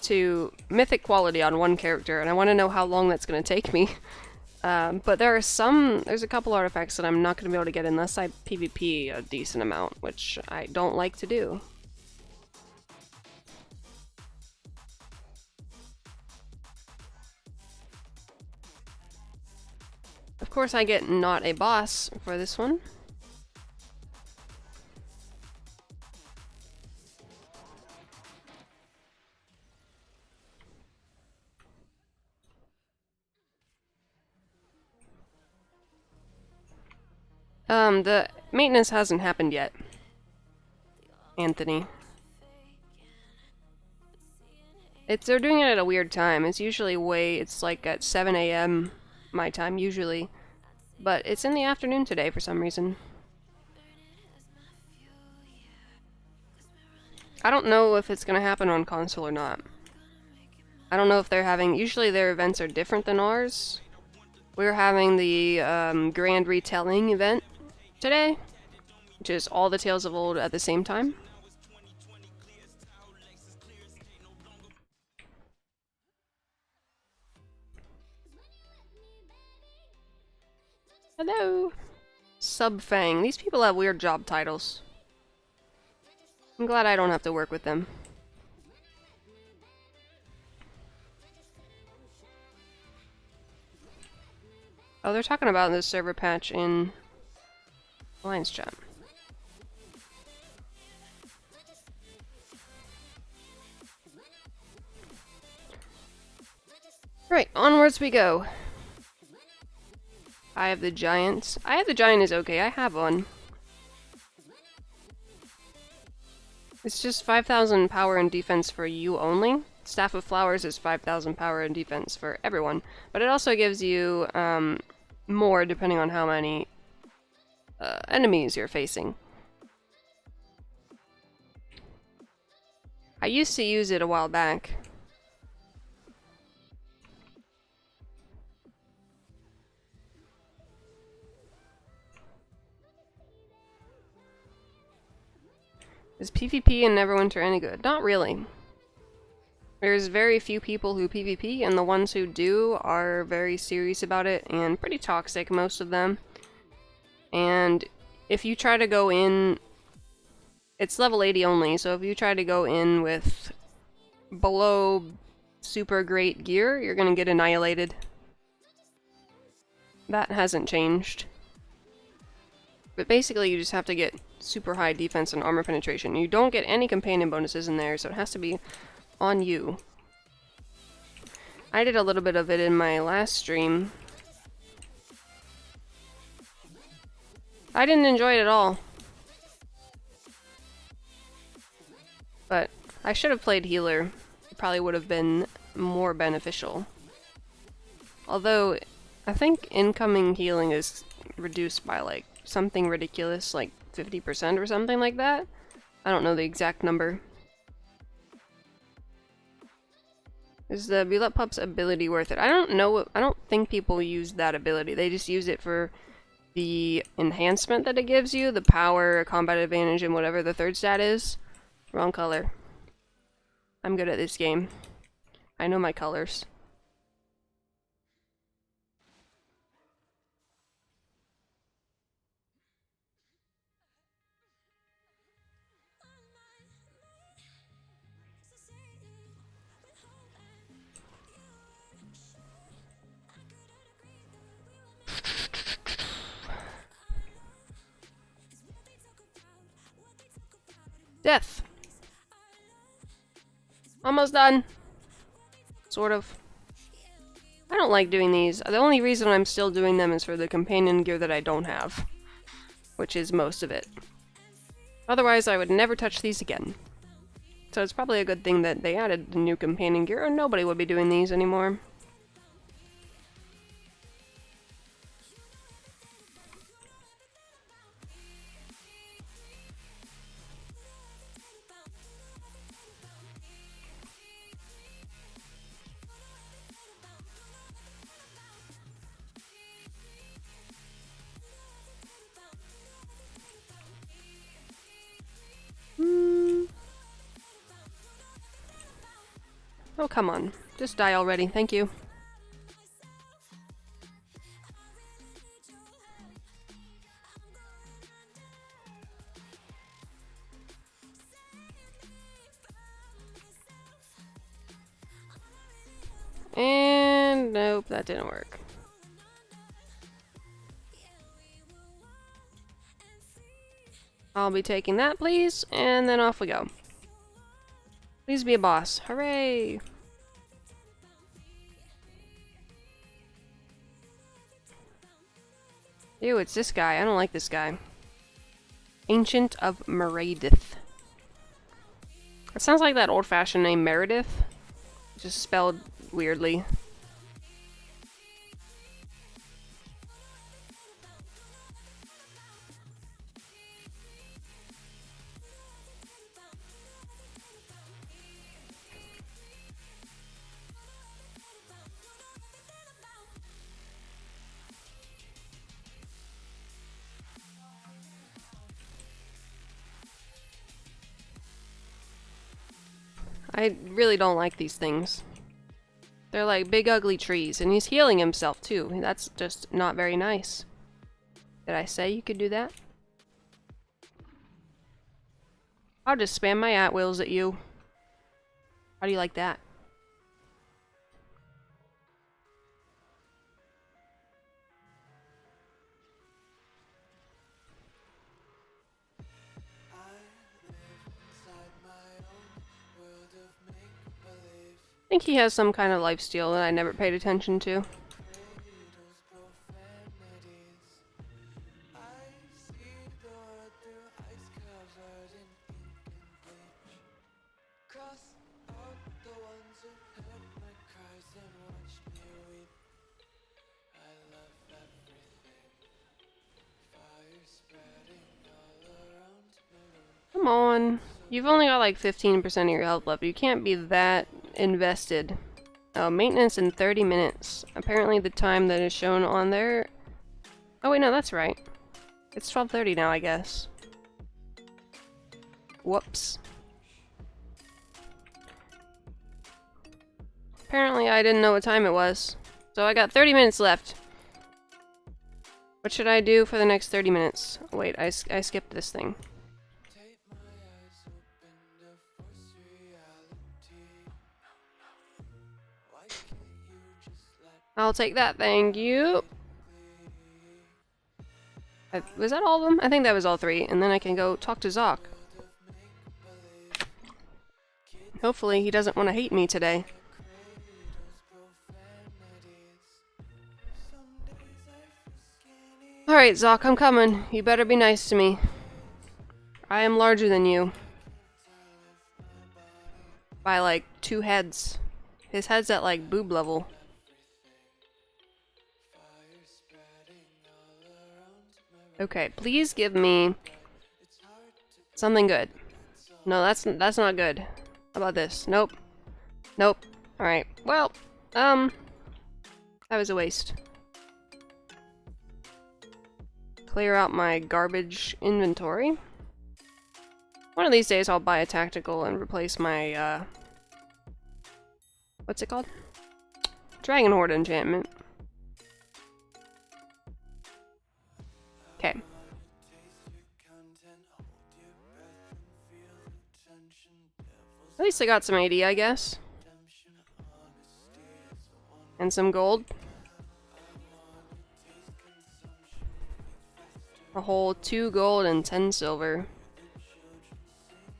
to mythic quality on one character, and I want to know how long that's going to take me. But there's a couple artifacts that I'm not going to be able to get unless I PvP a decent amount, which I don't like to do. Of course, I get not a boss for this one. The maintenance hasn't happened yet, Anthony. They're doing it at a weird time. It's usually it's like at 7 a.m. my time, usually. But it's in the afternoon today for some reason. I don't know if it's gonna happen on console or not. I don't know if they're having... Usually their events are different than ours. We're having the Grand Retelling event today, which is all the Tales of Old at the same time. Hello! Subfang. These people have weird job titles. I'm glad I don't have to work with them. Oh, they're talking about this server patch in Alliance chat. Right, onwards we go. Eye of the Giant. Eye of the Giant is okay, I have one. It's just 5,000 power and defense for you only. Staff of Flowers is 5,000 power and defense for everyone. But it also gives you more depending on how many enemies you're facing. I used to use it a while back. Is PvP in Neverwinter any good? Not really. There's very few people who PvP, and the ones who do are very serious about it, and pretty toxic, most of them. And if you try to go in... It's level 80 only, so if you try to go in with below super great gear, you're gonna get annihilated. That hasn't changed. But basically you just have to get super high defense and armor penetration. You don't get any companion bonuses in there, so it has to be on you. I did a little bit of it in my last stream. I didn't enjoy it at all. But I should have played healer. It probably would have been more beneficial. Although, I think incoming healing is reduced by like something ridiculous, like 50% or something like that. I don't know the exact number. Is the Bullet Pup's ability worth it? I don't know. I don't think people use that ability. They just use it for the enhancement that it gives you, the power, combat advantage, and whatever the third stat is. Wrong color. I'm good at this game. I know my colors. Death. Almost done. Sort of. I don't like doing these. The only reason I'm still doing them is for the companion gear that I don't have. Which is most of it. Otherwise, I would never touch these again. So it's probably a good thing that they added the new companion gear, or nobody would be doing these anymore. Oh, come on. Just die already. Thank you. And nope, that didn't work. I'll be taking that, please, and then off we go. Please be a boss. Hooray! Ew, it's this guy. I don't like this guy. Ancient of Meredith. It sounds like that old-fashioned name Meredith, just spelled weirdly. I really don't like these things. They're like big ugly trees, and he's healing himself too. That's just not very nice. Did I say you could do that? I'll just spam my at-wills at you. How do you like that? I think he has some kind of lifesteal that I never paid attention to. Come on. You've only got like 15% of your health left. You can't be that invested. Oh, maintenance in 30 minutes. Apparently the time that is shown on there... Oh wait, no, that's right. It's 12:30 now, I guess. Whoops. Apparently I didn't know what time it was. So I got 30 minutes left. What should I do for the next 30 minutes? Wait, I skipped this thing. I'll take that, thank you. Was that all of them? I think that was all 3, and then I can go talk to Zoc. Hopefully he doesn't want to hate me today. Alright, Zoc, I'm coming. You better be nice to me. I am larger than you. By like 2 heads. His head's at like boob level. Okay, please give me something good. No, that's not good. How about this? Nope. Nope. Alright. Well, that was a waste. Clear out my garbage inventory. One of these days I'll buy a tactical and replace my, what's it called? Dragon Horde enchantment. Okay. At least I got some AD, I guess. And some gold. A whole 2 gold and 10 silver.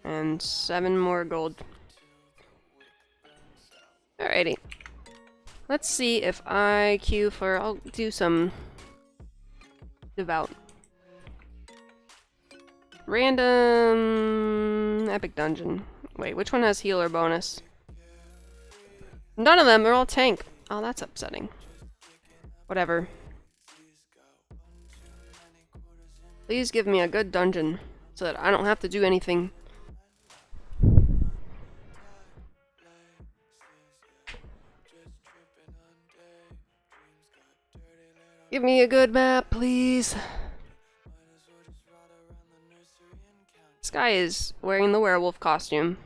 And 7 more gold. Alrighty. Let's see if I queue for... I'll do some... Devout. Random... Epic dungeon. Wait, which one has healer bonus? None of them, they're all tank. Oh, that's upsetting. Whatever. Please give me a good dungeon so that I don't have to do anything. Give me a good map, please. This guy is wearing the werewolf costume.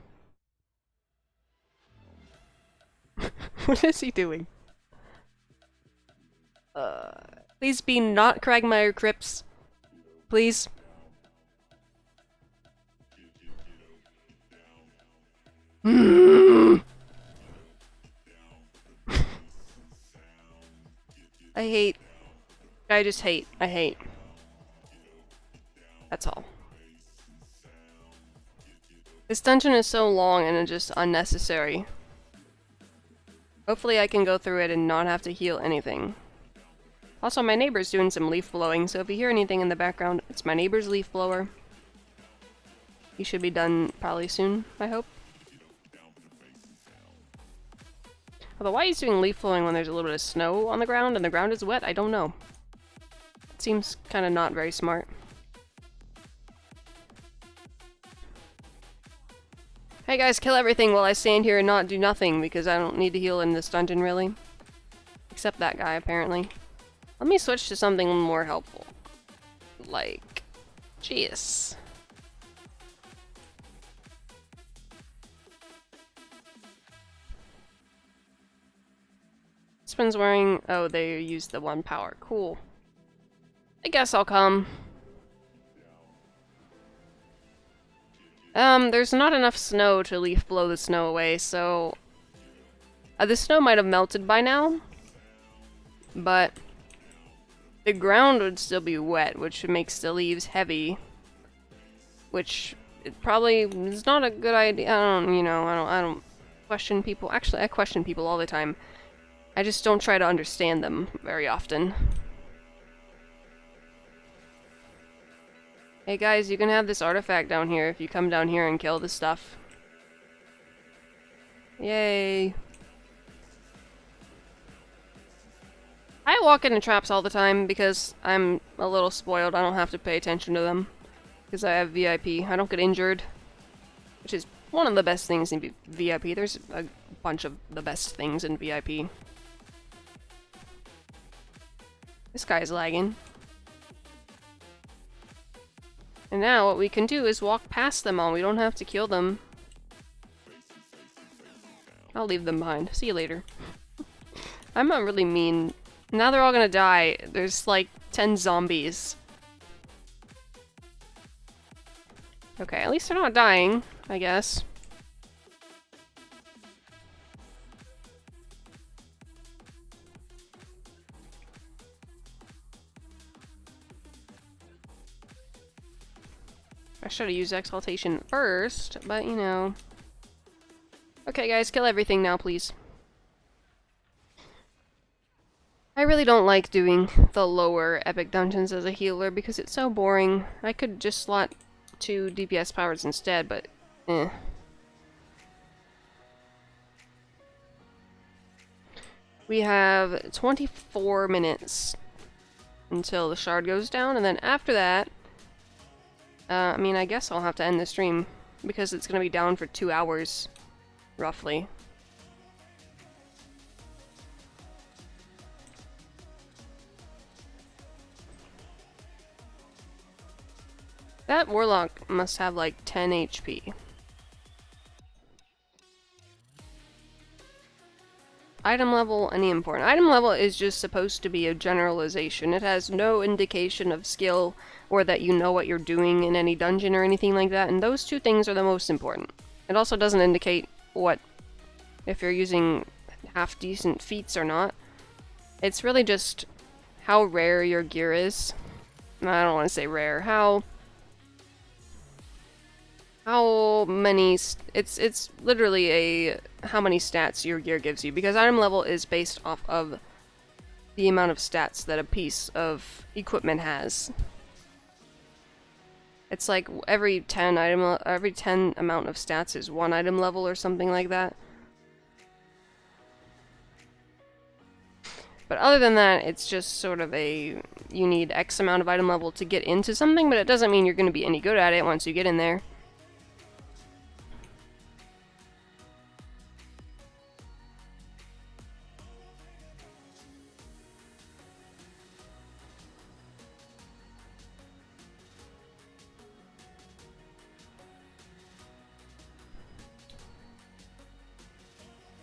What is he doing? Please be not Cragmire Crypts. Please. I hate. I just hate. I hate. That's all. This dungeon is so long and it's just unnecessary. Hopefully I can go through it and not have to heal anything. Also, my neighbor's doing some leaf blowing, so if you hear anything in the background, it's my neighbor's leaf blower. He should be done probably soon, I hope. Although why he's doing leaf blowing when there's a little bit of snow on the ground and the ground is wet, I don't know. It seems kind of not very smart. Hey guys, kill everything while I stand here and not do nothing, because I don't need to heal in this dungeon, really. Except that guy, apparently. Let me switch to something more helpful. Like... jeez. This one's wearing... oh, they used the 1 power. Cool. I guess I'll come. There's not enough snow to leaf blow the snow away, so... the snow might have melted by now. But... the ground would still be wet, which makes the leaves heavy. Which... it probably is not a good idea. I don't question people. Actually, I question people all the time. I just don't try to understand them very often. Hey guys, you can have this artifact down here if you come down here and kill this stuff. Yay. I walk into traps all the time because I'm a little spoiled. I don't have to pay attention to them. Because I have VIP. I don't get injured. Which is one of the best things in VIP. There's a bunch of the best things in VIP. This guy's lagging. And now what we can do is walk past them all. We don't have to kill them. I'll leave them behind. See you later. I'm not really mean. Now they're all gonna die. There's like 10 zombies. Okay, at least they're not dying, I guess. I should have used exaltation first, but you know. Okay guys, kill everything now, please. I really don't like doing the lower epic dungeons as a healer because it's so boring. I could just slot 2 DPS powers instead, but eh. We have 24 minutes until the shard goes down, and then after that, I mean, I guess I'll have to end the stream because it's going to be down for 2 hours, roughly. That warlock must have like 10 HP. Item level, any important. Item level is just supposed to be a generalization. It has no indication of skill or that you know what you're doing in any dungeon or anything like that, and those 2 things are the most important. It also doesn't indicate what, if you're using half-decent feats or not. It's really just how rare your gear is. I don't want to say rare. How many... It's literally a... how many stats your gear gives you, because item level is based off of the amount of stats that a piece of equipment has. It's like every 10 every 10 amount of stats is 1 item level or something like that. But other than that, it's just sort of you need X amount of item level to get into something, but it doesn't mean you're going to be any good at it once you get in there.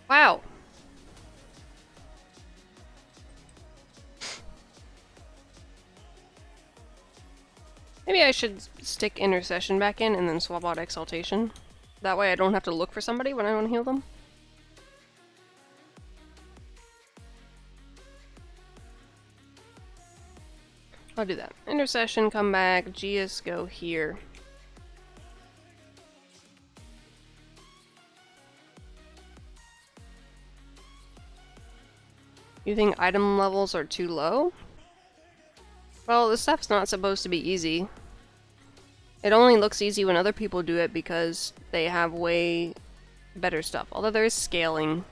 Wow. Maybe I should stick Intercession back in and then swap out Exaltation. That way I don't have to look for somebody when I want to heal them. I'll do that. Intercession, come back. Gius, go here. You think item levels are too low? Well, this stuff's not supposed to be easy. It only looks easy when other people do it because they have way better stuff. Although there is scaling.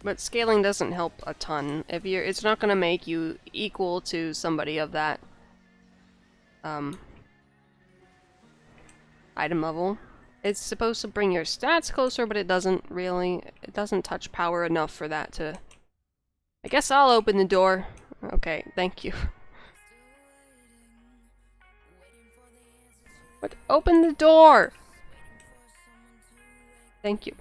But scaling doesn't help a ton. It's not gonna make you equal to somebody of that item level. It's supposed to bring your stats closer, but it doesn't really. It doesn't touch power enough for that to... I guess I'll open the door. Okay, thank you. But open the door! Thank you.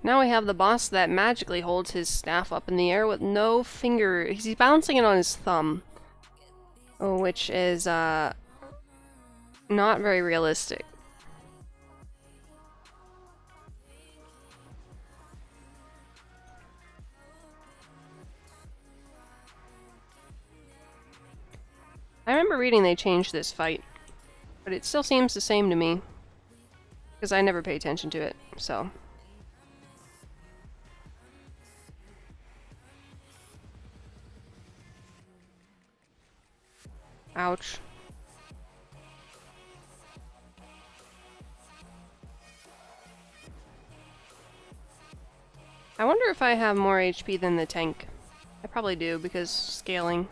Now we have the boss that magically holds his staff up in the air with no finger. He's balancing it on his thumb. Which is, not very realistic. I remember reading they changed this fight, but it still seems the same to me. Because I never pay attention to it, so... Ouch. I wonder if I have more HP than the tank. I probably do, because scaling.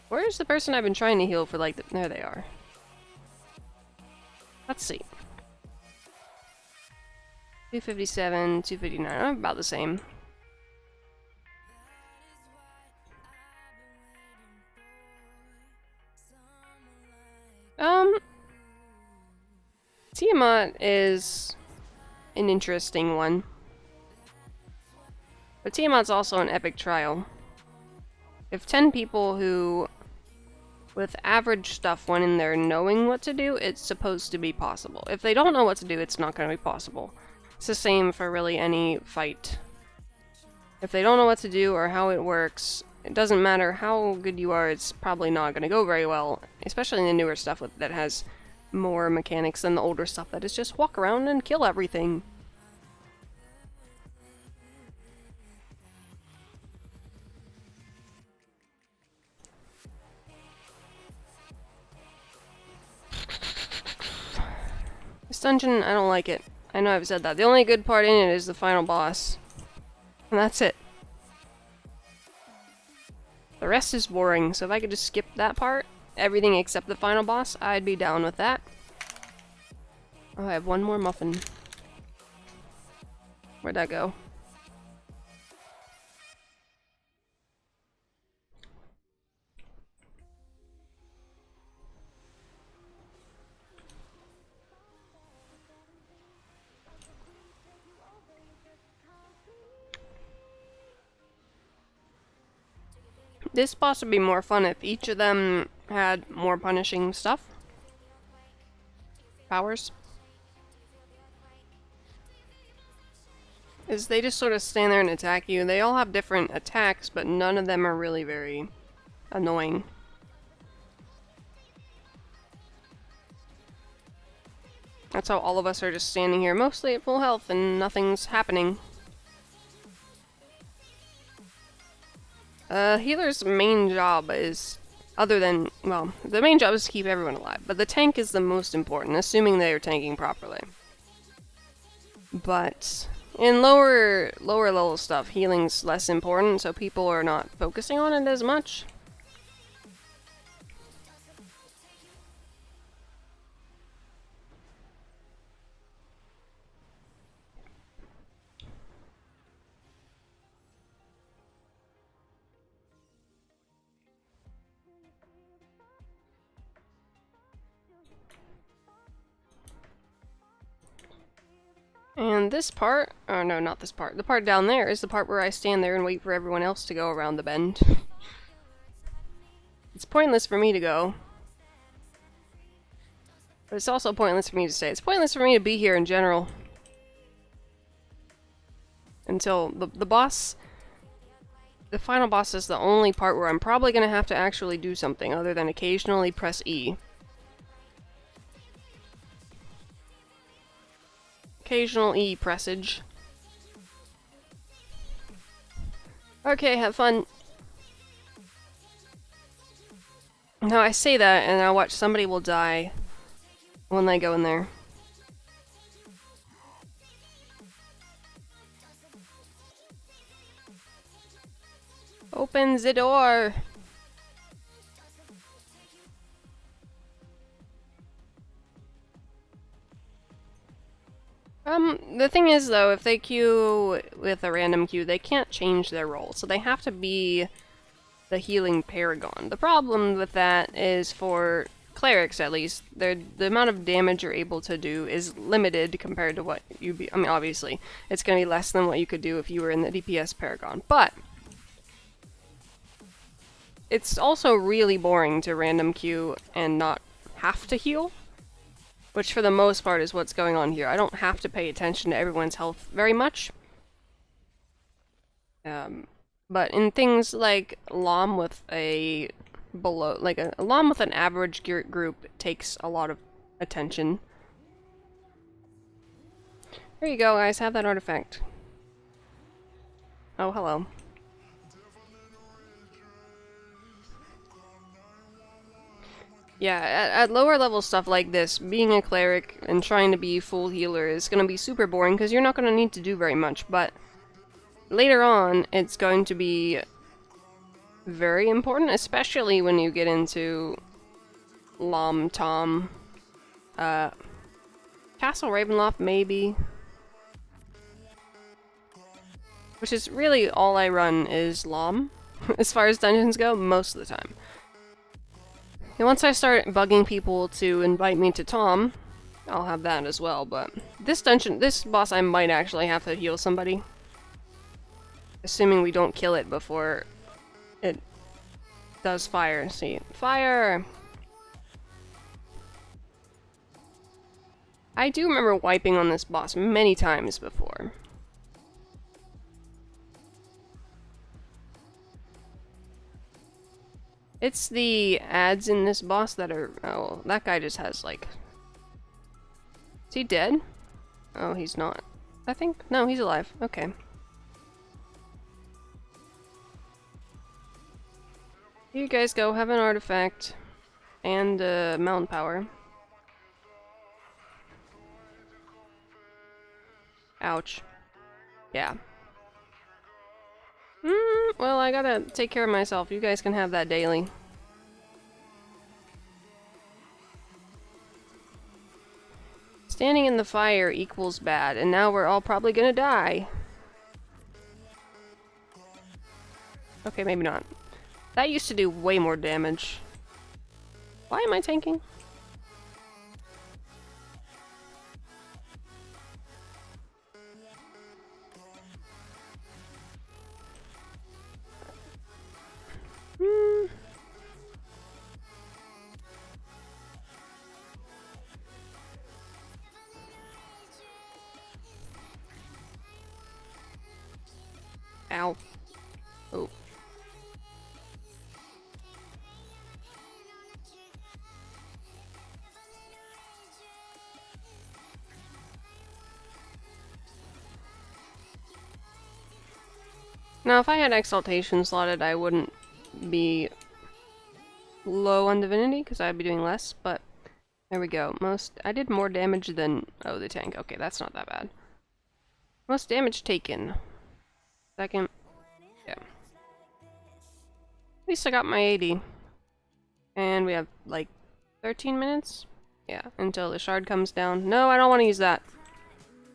Where's the person I've been trying to heal for, like, there they are. Let's see. 257, 259, I'm about the same. Tiamat is an interesting one. But Tiamat's also an epic trial. If 10 people who, with average stuff, went in there knowing what to do, it's supposed to be possible. If they don't know what to do, it's not going to be possible. It's the same for really any fight. If they don't know what to do or how it works, it doesn't matter how good you are, it's probably not going to go very well. Especially in the newer stuff that has more mechanics than the older stuff that is just walk around and kill everything. This dungeon, I don't like it. I know I've said that. The only good part in it is the final boss. And that's it. The rest is boring, so if I could just skip that part, everything except the final boss, I'd be down with that. Oh, I have one more muffin. Where'd that go? This boss would be more fun if each of them had more punishing stuff. Powers. Is they just sort of stand there and attack you. They all have different attacks, but none of them are really very annoying. That's how all of us are just standing here, mostly at full health, and nothing's happening. Healer's main job is, other than, well, the main job is to keep everyone alive, but the tank is the most important, assuming they are tanking properly. But in lower level stuff, healing's less important, so people are not focusing on it as much. And this part, oh no, not this part. The part down there is the part where I stand there and wait for everyone else to go around the bend. It's pointless for me to go. But it's also pointless for me to stay. It's pointless for me to be here in general. Until the boss... The final boss is the only part where I'm probably going to have to actually do something other than occasionally press E. Occasional E pressage. Okay, have fun. Now I say that and I watch somebody will die when they go in there. Open the door! The thing is though, if they queue with a random queue, they can't change their role, so they have to be the healing paragon. The problem with that is for clerics at least, the amount of damage you're able to do is limited compared to what you be. I mean, obviously, it's going to be less than what you could do if you were in the DPS paragon, but it's also really boring to random queue and not have to heal, which for the most part is what's going on here. I don't have to pay attention to everyone's health very much. But in things like LOM with a LOM with an average group takes a lot of attention. There you go, guys. Have that artifact. Oh, hello. Yeah, at lower level stuff like this, being a cleric and trying to be full healer is going to be super boring because you're not going to need to do very much, but later on it's going to be very important, especially when you get into Lom Tom. Castle Ravenloft, maybe. Which is really all I run is Lom, as far as dungeons go, most of the time. And once I start bugging people to invite me to Tom, I'll have that as well, but this boss I might actually have to heal somebody. Assuming we don't kill it before it does fire. See, fire! I do remember wiping on this boss many times before. It's the ads in this boss that are... Oh, that guy just has, like... Is he dead? Oh, he's not. I think? No, he's alive. Okay. Here you guys go, have an artifact. And, mountain power. Ouch. Yeah. Well, I gotta take care of myself. You guys can have that daily. Standing in the fire equals bad, and now we're all probably gonna die. Okay, maybe not. That used to do way more damage. Why am I tanking? Ow. Oh. Now, if I had Exaltation slotted, I wouldn't be low on Divinity, because I'd be doing less, but there we go. I did more damage than... Oh, the tank. Okay, that's not that bad. Most damage taken. Second. Yeah. At least I got my 80. And we have, like, 13 minutes? Yeah, until the shard comes down. No, I don't want to use that.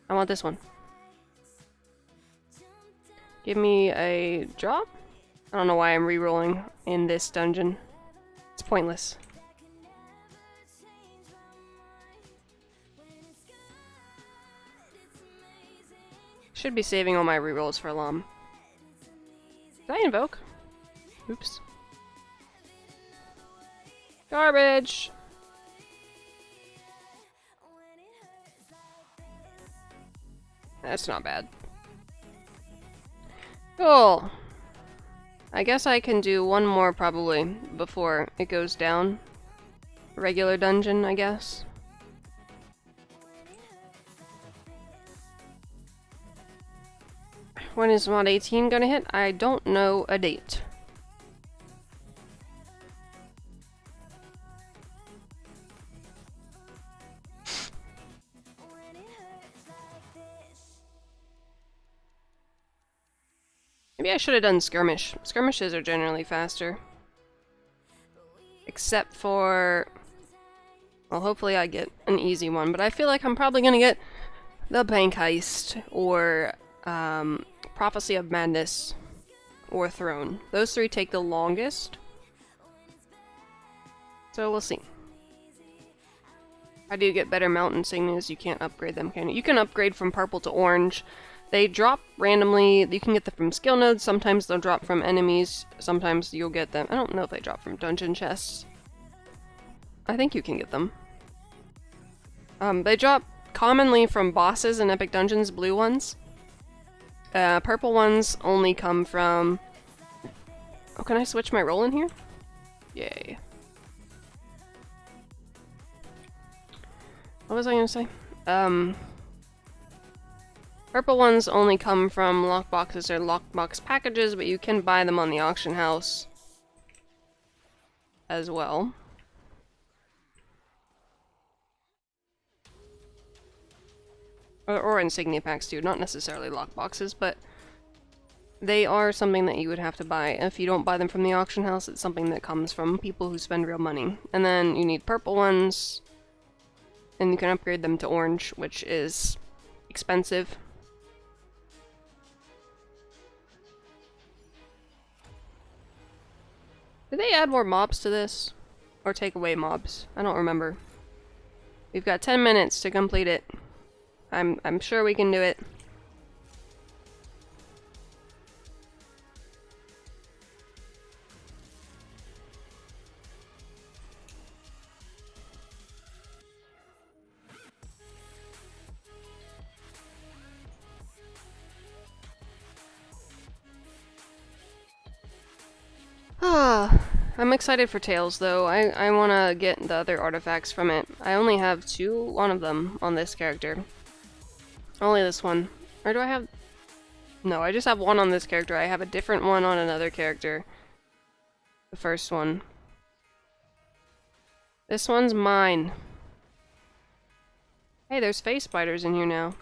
I want this one. Give me a drop? I don't know why I'm rerolling in this dungeon. It's pointless. Should be saving all my rerolls for Lam. Did I invoke? Oops. Garbage! That's not bad. Cool. I guess I can do one more probably before it goes down. Regular dungeon, I guess. When is mod 18 gonna hit? I don't know a date. Maybe I should have done skirmish. Skirmishes are generally faster. Except for... Well, hopefully I get an easy one, but I feel like I'm probably gonna get the Bank Heist, or Prophecy of Madness, or Throne. Those three take the longest. So we'll see. How do you get better mountain signals? You can't upgrade them, can you? You can upgrade from purple to orange. They drop randomly. You can get them from skill nodes. Sometimes they'll drop from enemies. Sometimes you'll get them. I don't know if they drop from dungeon chests. I think you can get them. They drop commonly from bosses in epic dungeons, blue ones. Purple ones only come from... Oh, can I switch my role in here? Yay. What was I gonna say? Purple ones only come from lockboxes or lockbox packages, but you can buy them on the auction house as well. Or insignia packs too, not necessarily lockboxes, but they are something that you would have to buy. If you don't buy them from the auction house, it's something that comes from people who spend real money. And then you need purple ones, and you can upgrade them to orange, which is expensive. Did they add more mobs to this? Or take away mobs? I don't remember. We've got 10 minutes to complete it. I'm sure we can do it. I'm excited for Tails, though. I want to get the other artifacts from it. I only have one of them on this character. Only this one. Or do I have... No, I just have one on this character. I have a different one on another character. The first one. This one's mine. Hey, there's face spiders in here now.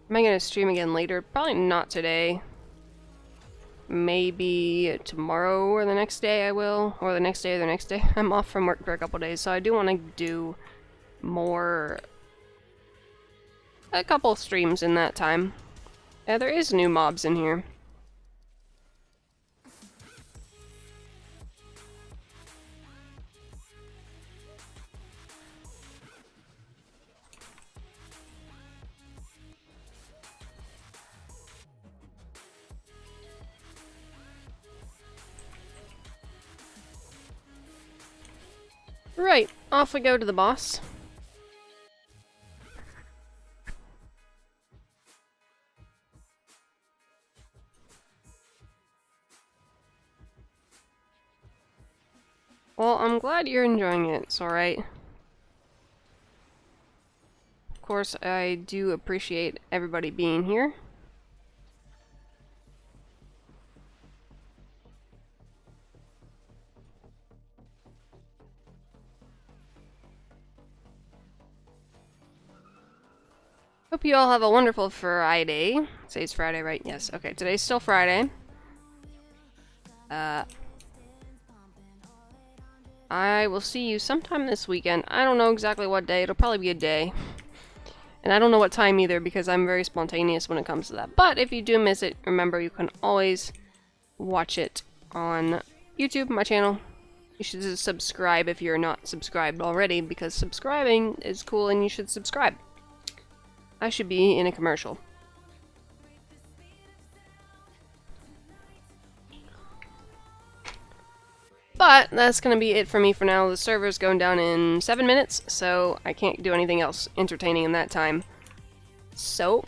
Am I gonna stream again later? Probably not today. Maybe tomorrow or the next day I will. Or the next day or the next day. I'm off from work for a couple days, so I do want to do more... a couple streams in that time. Yeah, there is new mobs in here. Right, off we go to the boss. Well, I'm glad you're enjoying it. It's alright. Of course, I do appreciate everybody being here. Hope you all have a wonderful Friday. Today's Friday, right? Yes. Okay, today's still Friday. I will see you sometime this weekend. I don't know exactly what day. It'll probably be a day. And I don't know what time either because I'm very spontaneous when it comes to that. But if you do miss it, remember you can always watch it on YouTube, my channel. You should subscribe if you're not subscribed already because subscribing is cool and you should subscribe. I should be in a commercial. But that's going to be it for me for now. The server's going down in 7 minutes, so I can't do anything else entertaining in that time. So,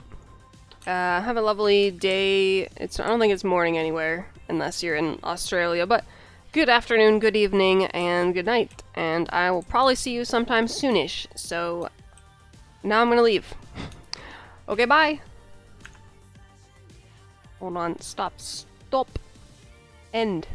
have a lovely day. I don't think it's morning anywhere, unless you're in Australia, but good afternoon, good evening, and good night. And I will probably see you sometime soonish, so now I'm going to leave. Okay, bye! Hold on, stop, end.